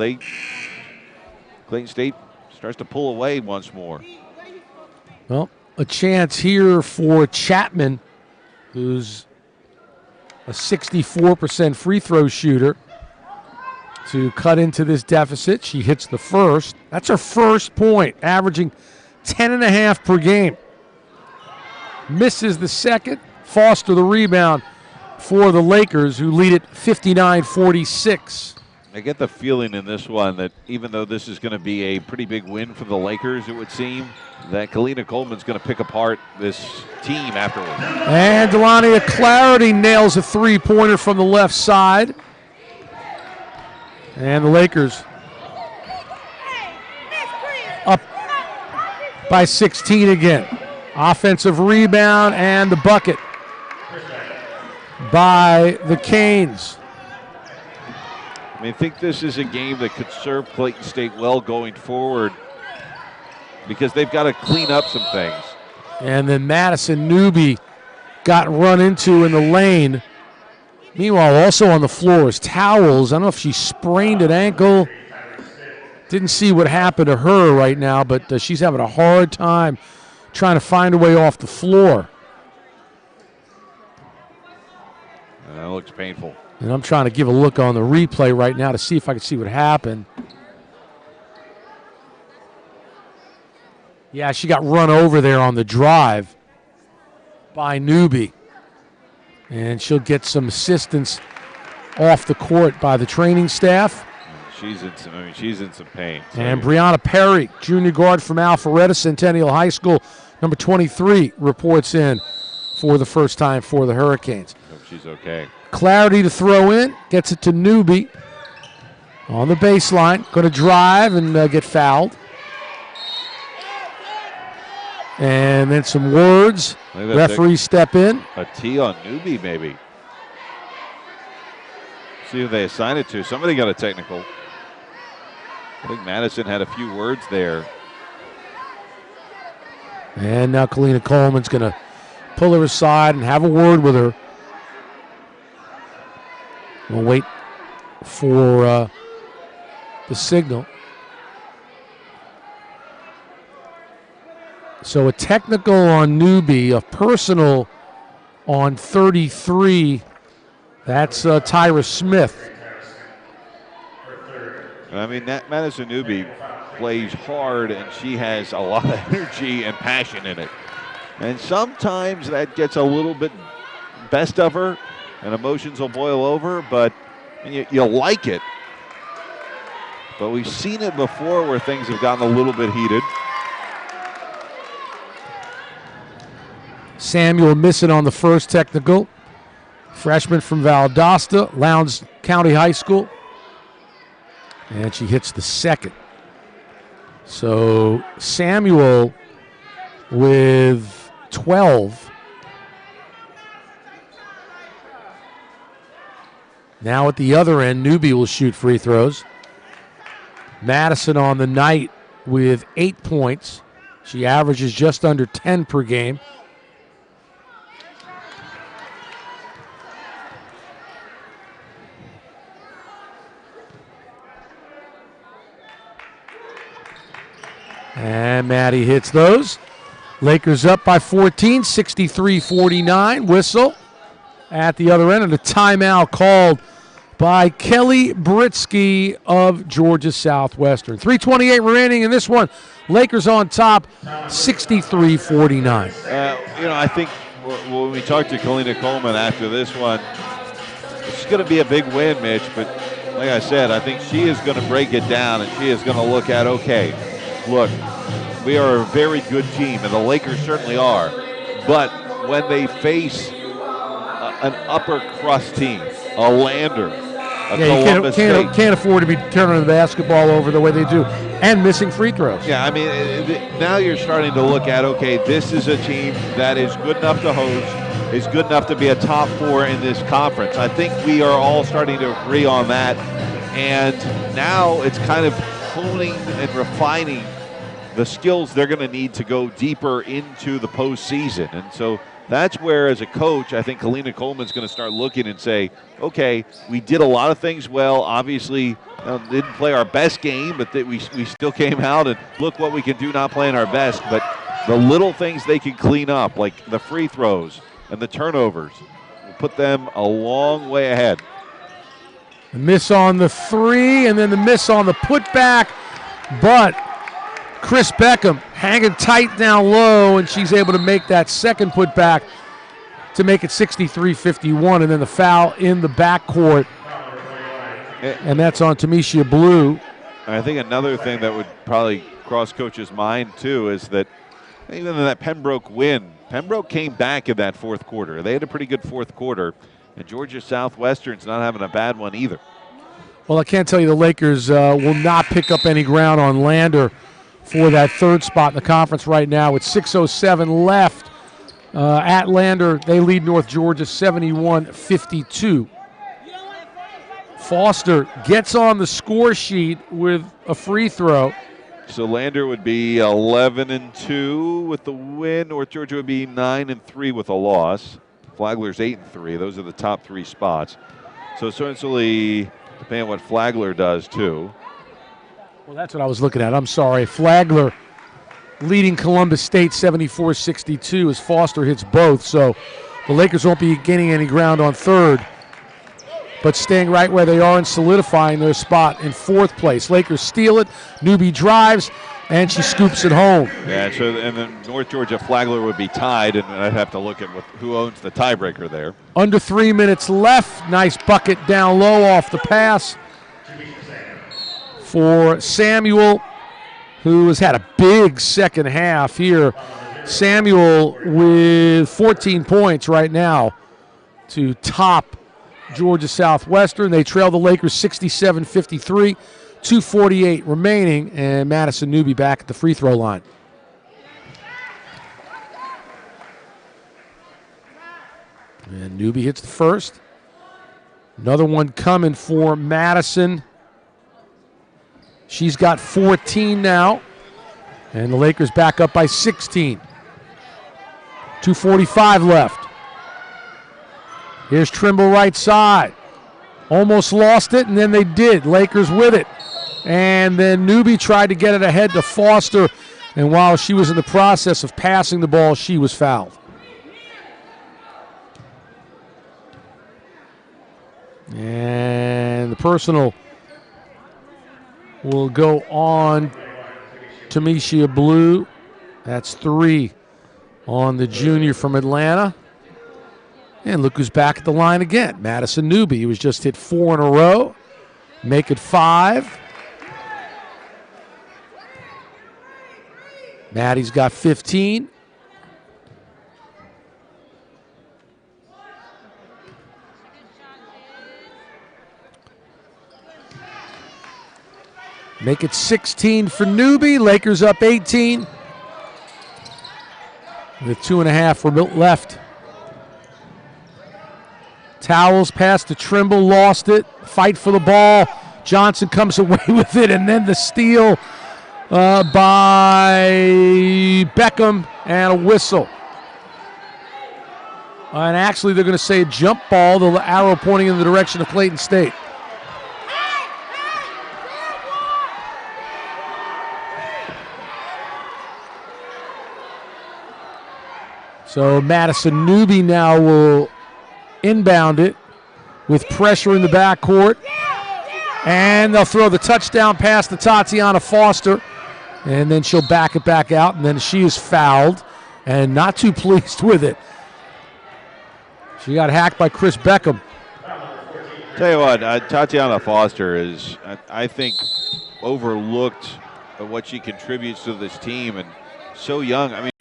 Clayton State starts to pull away once more. Well, a chance here for Chapman, who's a 64% free throw shooter, to cut into this deficit. She hits the first. That's her first point, averaging 10.5 per game. Misses the second. Foster the rebound for the Lakers, who lead it 59-46. I get the feeling in this one that even though this is going to be a pretty big win for the Lakers, it would seem that Kalina Coleman's going to pick apart this team afterwards. And Delania Clarity nails a three-pointer from the left side. And the Lakers up by 16 again. Offensive rebound and the bucket by the Canes. I think this is a game that could serve Clayton State well going forward because they've got to clean up some things. And then Madison Newby got run into in the lane. Meanwhile, also on the floor is Towels. I don't know if she sprained an ankle. Didn't see what happened to her right now, but she's having a hard time trying to find her way off the floor. That looks painful. And I'm trying to give a look on the replay right now to see if I can see what happened. Yeah, she got run over there on the drive by Newby. And she'll get some assistance off the court by the training staff. She's in some pain. And Brianna Perry, junior guard from Alpharetta Centennial High School, number 23, reports in for the first time for the Hurricanes. Hope she's okay. Clarity to throw in, gets it to Newby on the baseline. Going to drive and get fouled. And then some words. Referees step in. A T on Newby, maybe. See who they assign it to. Somebody got a technical. I think Madison had a few words there. And now Kalina Coleman's going to pull her aside and have a word with her. We'll wait for the signal. So a technical on Newby, a personal on 33. That's Tyra Smith. I mean, that Madison Newby plays hard, and she has a lot of energy and passion in it. And sometimes that gets a little bit best of her, and emotions will boil over, but you like it. But we've seen it before where things have gotten a little bit heated. Samuel missing on the first technical. Freshman from Valdosta, Lowndes County High School. And she hits the second. So Samuel with 12. Now at the other end, Newby will shoot free throws. Madison on the night with 8 points. She averages just under 10 per game. And Maddie hits those. Lakers up by 14, 63-49. Whistle at the other end, and a timeout called by Kelly Britsky of Georgia Southwestern. 3:28 remaining in this one. Lakers on top, 63-49. I think when we talked to Kalina Coleman after this one, it's going to be a big win, Mitch, but like I said, I think she is going to break it down, and she is going to look at, okay, look, we are a very good team, and the Lakers certainly are. But when they face an upper crust team, a Lander, Columbus State, can't afford to be turning the basketball over the way they do, and missing free throws. Yeah, I mean, now you're starting to look at, okay, this is a team that is good enough to host, is good enough to be a top four in this conference. I think we are all starting to agree on that, and now it's kind of honing and refining the skills they're going to need to go deeper into the postseason. And so that's where, as a coach, I think Kalina Coleman's going to start looking and say, okay, we did a lot of things well. Obviously, didn't play our best game, but we still came out and look what we can do not playing our best. But the little things they can clean up, like the free throws and the turnovers, will put them a long way ahead. The miss on the three, and then the miss on the putback, but Chris Beckham hanging tight down low, and she's able to make that second putback to make it 63-51, and then the foul in the backcourt, and that's on Tamisha Blue. I think another thing that would probably cross Coach's mind, too, is that even in that Pembroke win, Pembroke came back in that fourth quarter. They had a pretty good fourth quarter, and Georgia Southwestern's not having a bad one either. Well, I can't tell you the Lakers will not pick up any ground on Lander for that third spot in the conference right now with 6:07 left. At Lander, they lead North Georgia 71-52. Foster gets on the score sheet with a free throw. So Lander would be 11-2 with the win. North Georgia would be 9-3 with a loss. Flagler's 8-3. Those are the top three spots. So essentially, depending on what Flagler does, too. Well, that's what I was looking at. I'm sorry. Flagler leading Columbus State 74-62 as Foster hits both. So the Lakers won't be gaining any ground on third, but staying right where they are and solidifying their spot in fourth place. Lakers steal it. Newby drives, and she scoops it home. Yeah, so and then North Georgia Flagler would be tied, and I'd have to look at who owns the tiebreaker there. Under 3 minutes left. Nice bucket down low off the pass for Samuel, who has had a big second half here Samuel with 14 points right now to top Georgia Southwestern. They trail the Lakers 67-53, 2:48 remaining, and Madison Newby back at the free throw line. And Newby hits the first. Another one coming for Madison. She's got 14 now, and the Lakers back up by 16. 2:45 left. Here's Trimble right side. Almost lost it, and then they did. Lakers with it. And then Newby tried to get it ahead to Foster, and while she was in the process of passing the ball, she was fouled. And the personal will go on Tamisha Blue. That's 3 on the junior from Atlanta. And look who's back at the line again. Madison Newby. He was just hit 4 in a row. Make it 5. Maddie's got 15. Make it 16 for Newby. Lakers up 18 with 2.5 left. Towels pass to Trimble, lost it. Fight for the ball. Johnson comes away with it, and then the steal by Beckham and a whistle. And actually, they're going to say a jump ball, the arrow pointing in the direction of Clayton State. So Madison Newby now will inbound it with pressure in the backcourt. And they'll throw the touchdown pass to Tatiana Foster. And then she'll back it back out. And then she is fouled and not too pleased with it. She got hacked by Chris Beckham. Tell you what, Tatiana Foster is, I think, overlooked at what she contributes to this team, and so young. I mean,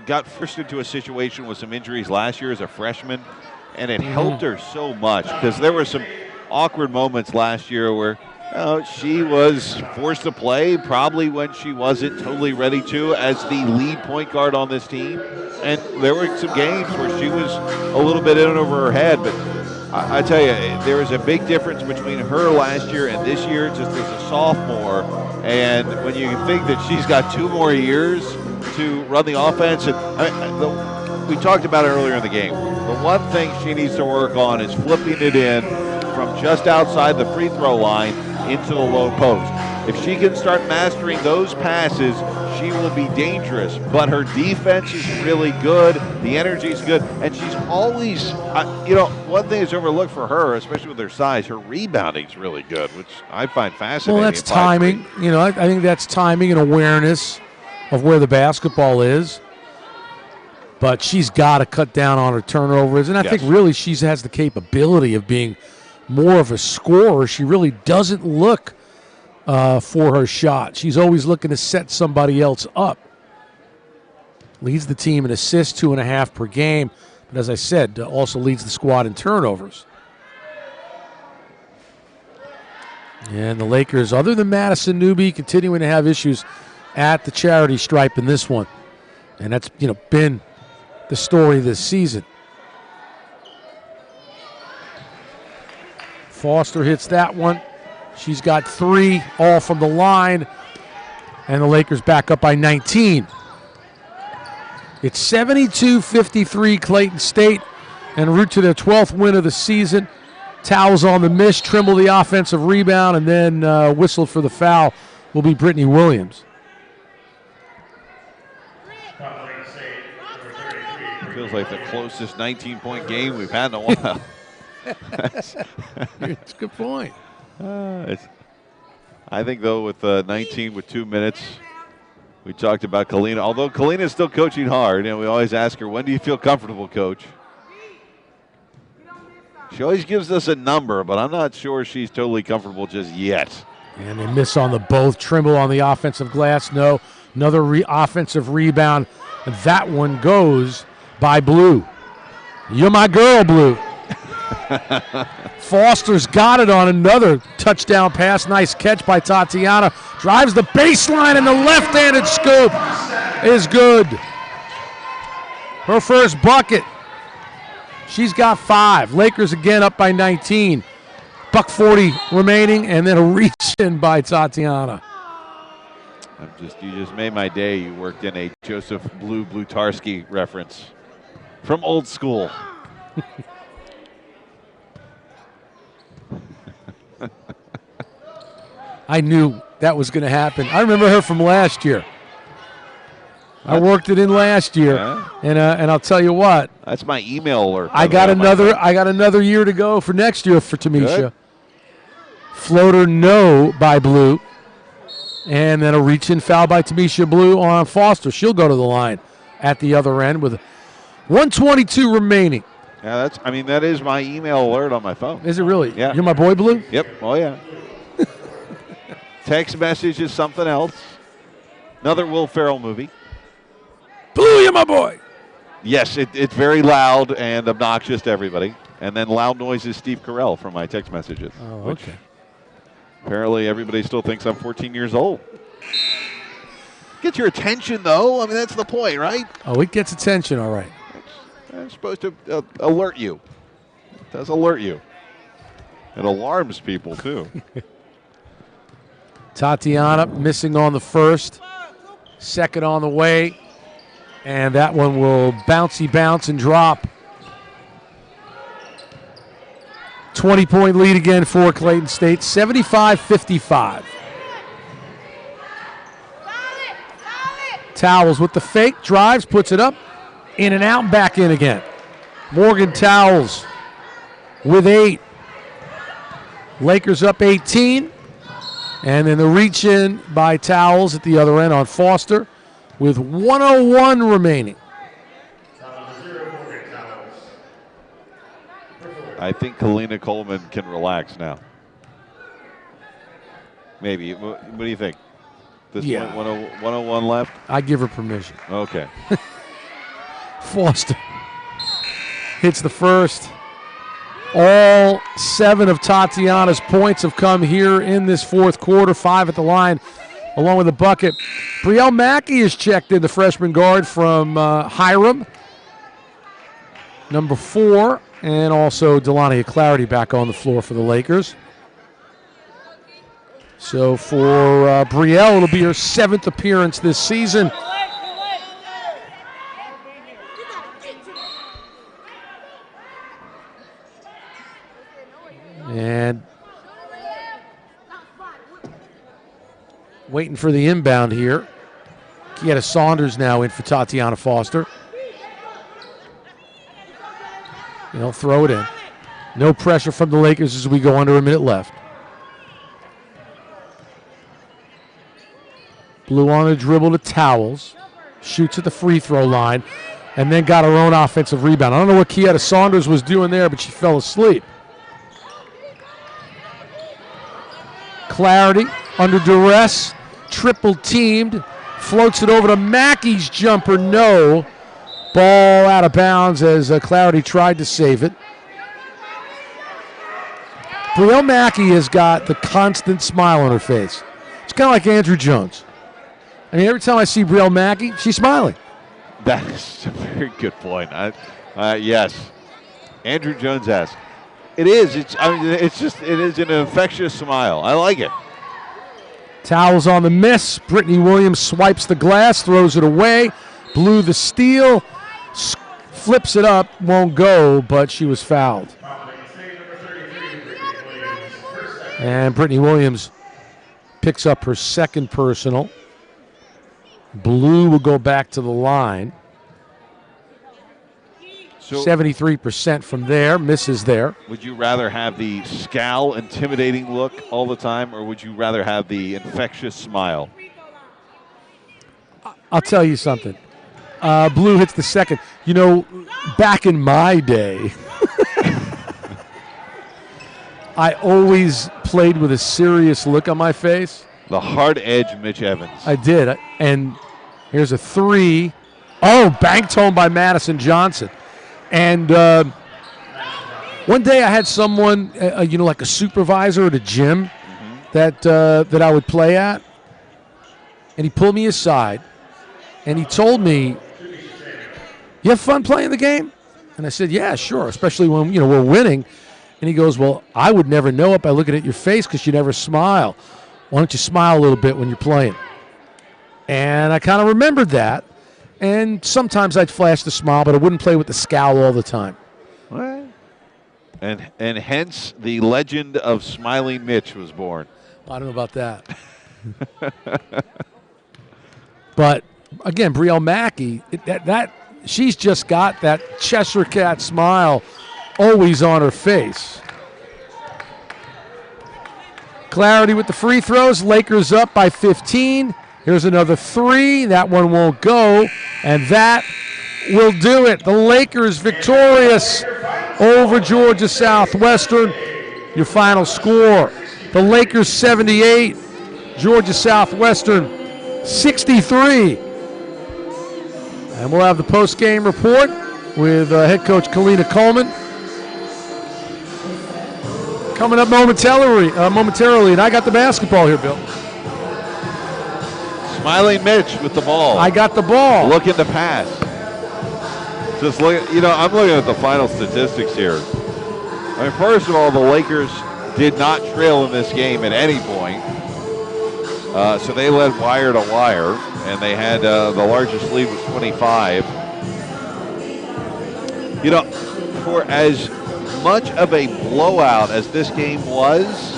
got forced into a situation with some injuries last year as a freshman, and it helped her so much because there were some awkward moments last year where she was forced to play probably when she wasn't totally ready to as the lead point guard on this team. And there were some games where she was a little bit in over her head. But I tell you, there is a big difference between her last year and this year just as a sophomore. And when you think that she's got 2 more years to run the offense, and we talked about it earlier in the game. The one thing she needs to work on is flipping it in from just outside the free throw line into the low post. If she can start mastering those passes, she will be dangerous. But her defense is really good. The energy is good. And she's always, one thing that's overlooked for her, especially with her size, her rebounding is really good, which I find fascinating. Well, that's timing. I think that's timing and awareness of where the basketball is. But she's got to cut down on her turnovers. And I think really she has the capability of being more of a scorer. She really doesn't look for her shot. She's always looking to set somebody else up. Leads the team in assists, 2.5 per game. But as I said, also leads the squad in turnovers. And the Lakers, other than Madison Newby, continuing to have issues at the charity stripe in this one. And that's been the story this season. Foster hits that one. She's got 3, all from the line. And the Lakers back up by 19. It's 72-53 Clayton State en route to their 12th win of the season. Towels on the miss, Trimble the offensive rebound, and then whistled for the foul will be Brittany Williams. Feels like the closest 19-point game we've had in a while. That's a good point. I think, though, with 19 with 2 minutes, we talked about Kalina. Although Kalina is still coaching hard, we always ask her, when do you feel comfortable, Coach? She always gives us a number, but I'm not sure she's totally comfortable just yet. And they miss on the both. Trimble on the offensive glass, no. Another offensive rebound. That one goes by Blue. You're my girl, Blue. Foster's got it on another touchdown pass. Nice catch by Tatiana. Drives the baseline, and the left-handed scoop is good. Her first bucket. She's got 5. Lakers again up by 19. $1:40 remaining, and then a reach in by Tatiana. You just made my day. You worked in a Joseph Blue Blutarski reference from old school. I knew that was going to happen. I remember her from last year. I worked it in last year, and I'll tell you what. That's my email alert. I got another year to go for next year for Tamisha. Good. Floater no by Blue, and then a reach-in foul by Tamisha Blue on Foster. She'll go to the line at the other end with 1:22 remaining. Yeah, that is my email alert on my phone. Is it really? Yeah. You're my boy, Blue? Yep. Oh, yeah. Text message is something else. Another Will Ferrell movie. Blue, you're my boy. Yes, it's very loud and obnoxious to everybody. And then loud noise is Steve Carell from my text messages. Oh, okay. Apparently everybody still thinks I'm 14 years old. Get your attention, though. I mean, that's the point, right? Oh, it gets attention, all right. It's supposed to alert you. It does alert you. It alarms people, too. Tatiana missing on the first. Second on the way. And that one will bounce and drop. 20-point lead again for Clayton State, 75-55. Towels with the fake, drives, puts it up, in and out, back in again. Morgan Towels with 8. Lakers up 18. And then the reach in by Towels at the other end on Foster with 1:01 remaining. I think Kalina Coleman can relax now. Maybe. What do you think? This point, 101 left? I give her permission. Okay. Foster hits the first. All 7 of Tatiana's points have come here in this fourth quarter. 5 at the line, along with a bucket. Brielle Mackey is checked in, the freshman guard from Hiram. Number 4, and also Delania Clarity back on the floor for the Lakers. So for Brielle, it'll be her 7th appearance this season. And waiting for the inbound here. Kieta Saunders now in for Tatiana Foster. They'll throw it in. No pressure from the Lakers as we go under a minute left. Blue on a dribble to Towels. Shoots at the free throw line. And then got her own offensive rebound. I don't know what Kieta Saunders was doing there, but she fell asleep. Clarity under duress. Triple teamed. Floats it over to Mackey's jumper. No. Ball out of bounds as Clarity tried to save it. Brielle Mackey has got the constant smile on her face. It's kind of like Andrew Jones. I mean, every time I see Brielle Mackey, she's smiling. That is a very good point. Yes. Andrew Jones-esque. It is. It is an infectious smile. I like it. Towels on the miss. Brittany Williams swipes the glass, throws it away. Blue the steal. Flips it up. Won't go, but she was fouled. And Brittany Williams picks up her second personal. Blue will go back to the line. So 73% from there, misses there. Would you rather have the scowl, intimidating look all the time, or would you rather have the infectious smile? I'll tell you something. Blue hits the second. You know, back in my day, I always played with a serious look on my face. The hard edge, Mitch Evans. I did. And here's a three. Oh, banked home by Madison Johnson. And one day I had someone, like a supervisor at a gym that I would play at, and he pulled me aside, and he told me, "You have fun playing the game?" And I said, "Yeah, sure, especially when we're winning." And he goes, "Well, I would never know it by looking at your face because you never smile. Why don't you smile a little bit when you're playing?" And I kind of remembered that. And sometimes I'd flash the smile, but I wouldn't play with the scowl all the time. What? And hence the legend of Smiling Mitch was born. I don't know about that. But again, Brielle Mackey, she's just got that Cheshire Cat smile always on her face. Clarity with the free throws. Lakers up by 15. Here's another three. That one won't go, and that will do it. The Lakers victorious over Georgia Southwestern. Your final score, the Lakers 78, Georgia Southwestern 63. And we'll have the post-game report with head coach Kalina Coleman coming up momentarily. And I got the basketball here, Bill. Smiling Mitch with the ball. I got the ball. Looking to pass. Just look. I'm looking at the final statistics here. I mean, first of all, the Lakers did not trail in this game at any point. So they led wire to wire, and they had the largest lead was 25. For as much of a blowout as this game was,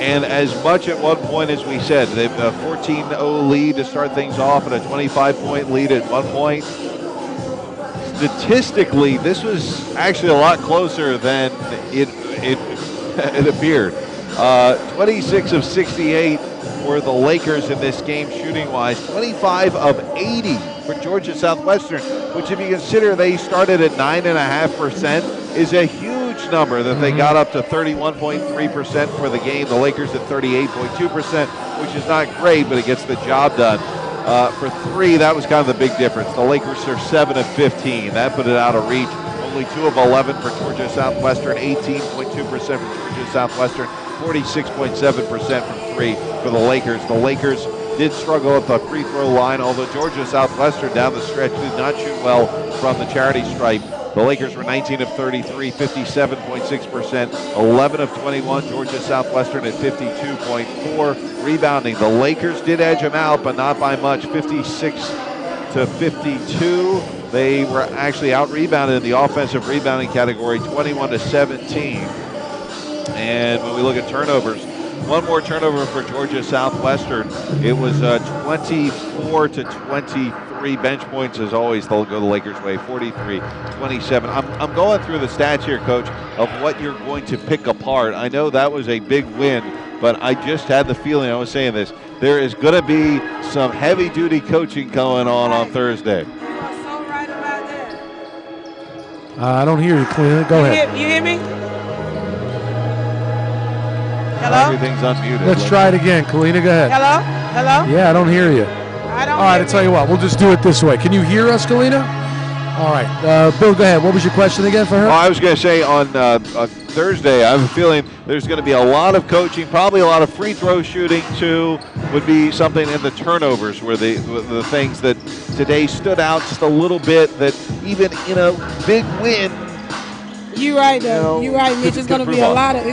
and as much at one point as we said, they've a 14-0 lead to start things off and a 25-point lead at one point. Statistically, this was actually a lot closer than it appeared. 26 of 68 for the Lakers in this game shooting-wise. 25 of 80 for Georgia Southwestern, which if you consider they started at 9.5%, is a huge number that they got up to 31.3% for the game. The Lakers at 38.2%, which is not great, but it gets the job done. For three, that was kind of the big difference. The Lakers are 7 of 15. That put it out of reach. Only 2 of 11 for Georgia Southwestern, 18.2% for Georgia Southwestern, 46.7% from three for the Lakers. The Lakers did struggle at the free throw line, although Georgia Southwestern down the stretch did not shoot well from the charity stripe. The Lakers were 19 of 33, 57.6%, 11 of 21. Georgia Southwestern at 52.4. Rebounding, the Lakers did edge them out, but not by much, 56 to 52. They were actually out-rebounded in the offensive rebounding category, 21 to 17. And when we look at turnovers, one more turnover for Georgia Southwestern. It was 24 to 23. Bench points, as always, they'll go the Lakers' way, 43-27. I'm going through the stats here, Coach, of what you're going to pick apart. I know that was a big win, but I just had the feeling, I was saying this, there is going to be some heavy-duty coaching going on Thursday. You are so right about that. I don't hear you, Clayton. Go ahead. You hear me? Hello? Everything's unmuted. Let's try it again. Kalina, go ahead. Hello? Hello? Yeah, I don't hear you. I don't All right, hear I'll tell you what. We'll just do it this way. Can you hear us, Kalina? All right. Bill, go ahead. What was your question again for her? Well, I was going to say on Thursday, I have a feeling there's going to be a lot of coaching, probably a lot of free throw shooting too, would be something in the turnovers were the things that today stood out just a little bit, that even in a big win. You're right, though. You're right, Mitch. It's going to be a lot of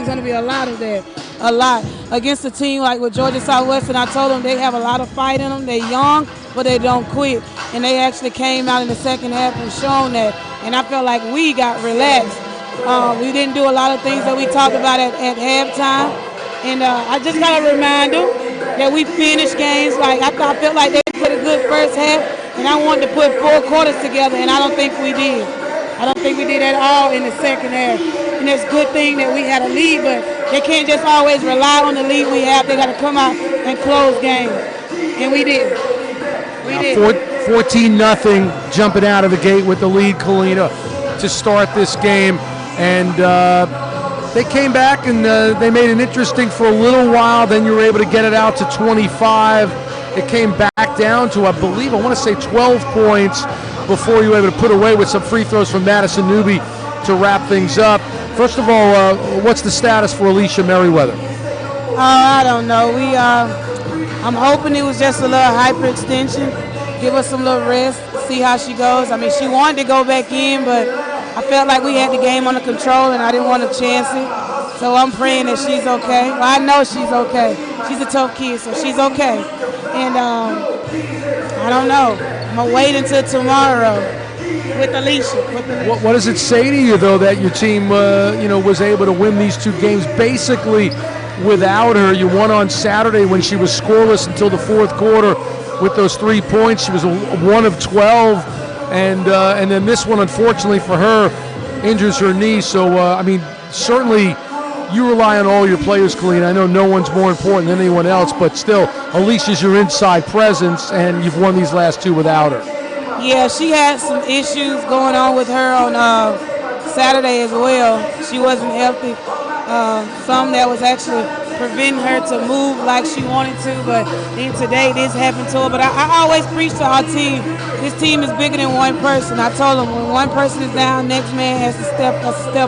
that. A lot. Against a team like with Georgia Southwestern, I told them they have a lot of fight in them. They're young, but they don't quit. And they actually came out in the second half and shown that. And I felt like we got relaxed. We didn't do a lot of things that we talked about at halftime. And I just got to remind them that we finished games. Like I felt like they put a good first half, and I wanted to put 4 quarters together, and I don't think we did. I don't think we did at all in the second half. And it's a good thing that we had a lead, but they can't just always rely on the lead we have. They got to come out and close games. And we did. We did. 14-0, jumping out of the gate with the lead, Kalina, to start this game. And they came back and they made it interesting for a little while. Then you were able to get it out to 25. It came back down to, I believe, I want to say 12 points before you were able to put away with some free throws from Madison Newby to wrap things up. First of all, what's the status for Alicia Merriweather? I don't know. I'm hoping it was just a little hyperextension. Give her some little rest, see how she goes. I mean, she wanted to go back in, but I felt like we had the game under control, and I didn't want to chance it. So I'm praying that she's okay. Well, I know she's okay. She's a tough kid, so she's okay. And I don't know. I'm going to wait until tomorrow with Alicia. What does it say to you, though, that your team was able to win these two games basically without her? You won on Saturday when she was scoreless until the fourth quarter with those 3 points. She was 1 of 12, and then this one, unfortunately for her, injures her knee. So, I mean, certainly you rely on all your players, Colleen. I know no one's more important than anyone else, but still, Alicia's your inside presence, and you've won these last two without her. Yeah, she had some issues going on with her on Saturday as well. She wasn't healthy. Some that was actually preventing her to move like she wanted to, but then today this happened to her. But I always preach to our team, this team is bigger than one person. I told them when one person is down, next man has to step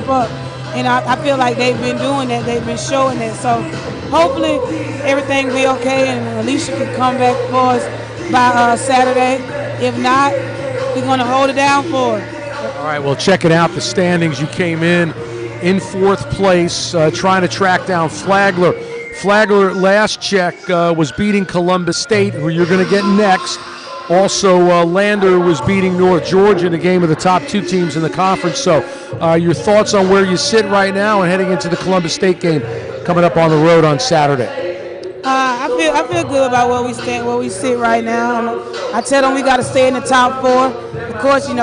up. And I feel like they've been doing that. They've been showing that. So hopefully everything will be okay and Alicia can come back for us by Saturday. If not, we're going to hold it down for her. All right, well, check it out. The standings. You came in fourth place, trying to track down Flagler. Flagler, last check, was beating Columbus State, who you're going to get next. Also, Lander was beating North Georgia in the game of the top two teams in the conference. So your thoughts on where you sit right now and heading into the Columbus State game coming up on the road on Saturday? I feel good about where we sit right now. I tell them we got to stay in the top four. Of course, we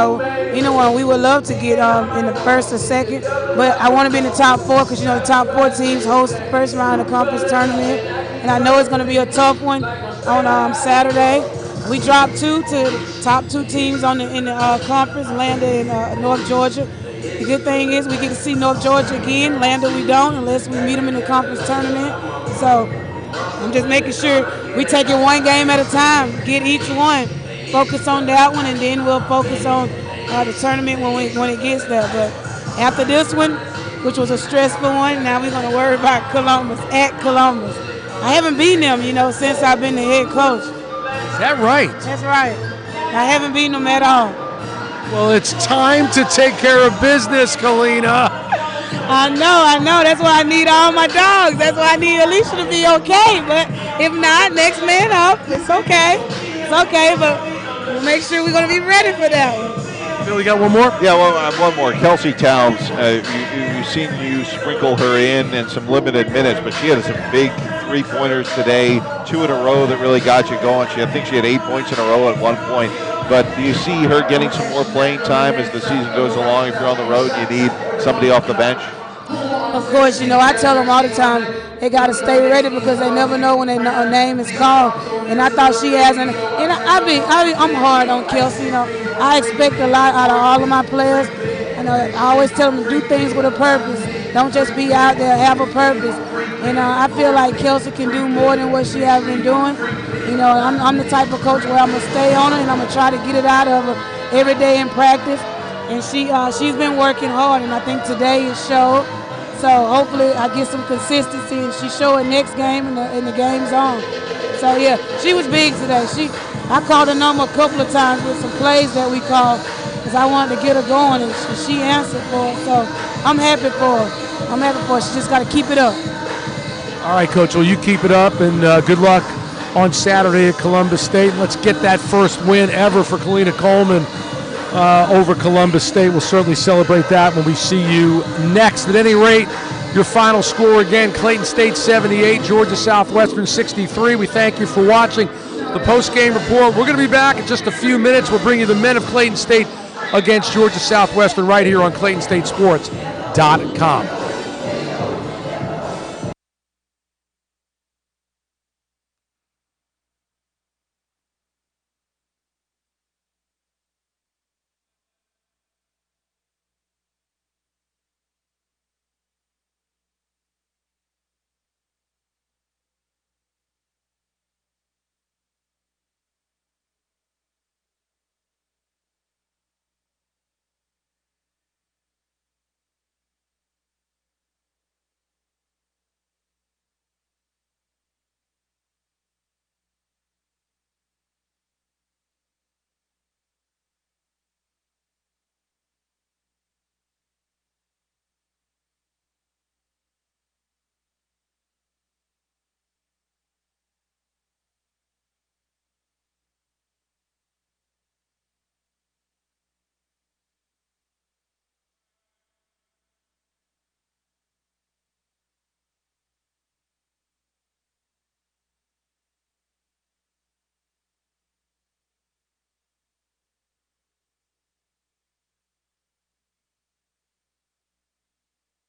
would love to get in the first or second, but I want to be in the top four because the top four teams host the first round of the conference tournament, and I know it's going to be a tough one on Saturday. We dropped two to the top two teams in the conference, Lander and North Georgia. The good thing is we get to see North Georgia again. Lander we don't unless we meet them in the conference tournament. So I'm just making sure we take it one game at a time, get each one, focus on that one, and then we'll focus on the tournament when it gets there. But after this one, which was a stressful one, now we're going to worry about Columbus, at Columbus. I haven't beaten them, since I've been the head coach. Is that right? That's right. I haven't beaten them at all. Well, it's time to take care of business, Kalina. I know. That's why I need all my dogs. That's why I need Alicia to be okay. But if not, next man up. It's okay. But we'll make sure we're going to be ready for that one. Bill, you got one more? Yeah, one more. Kelsey Towns, you've seen you sprinkle her in some limited minutes, but she had some big three-pointers today, 2 in a row that really got you going. I think she had 8 points in a row at one point. But do you see her getting some more playing time as the season goes along? If you're on the road, you need somebody off the bench? Of course, I tell them all the time they got to stay ready because they never know when a name is called. And I thought she has, and I'm hard on Kelsey. I expect a lot out of all of my players. I always tell them to do things with a purpose. Don't just be out there, have a purpose. And I feel like Kelsey can do more than what she has been doing. I'm the type of coach where I'm going to stay on her and I'm going to try to get it out of her every day in practice. And she's been working hard, and I think today it showed. So hopefully I get some consistency, and she show it next game and the game's on. So, yeah, she was big today. I called her number a couple of times with some plays that we called because I wanted to get her going, and she answered for it. So I'm happy for her. She just got to keep it up. All right, Coach. Well, you keep it up, and good luck on Saturday at Columbus State. Let's get that first win ever for Kalina Coleman over Columbus State. We'll certainly celebrate that when we see you next. At any rate, your final score again, Clayton State 78, Georgia Southwestern 63. We thank you for watching the post-game report. We're going to be back in just a few minutes. We'll bring you the men of Clayton State against Georgia Southwestern right here on ClaytonStateSports.com.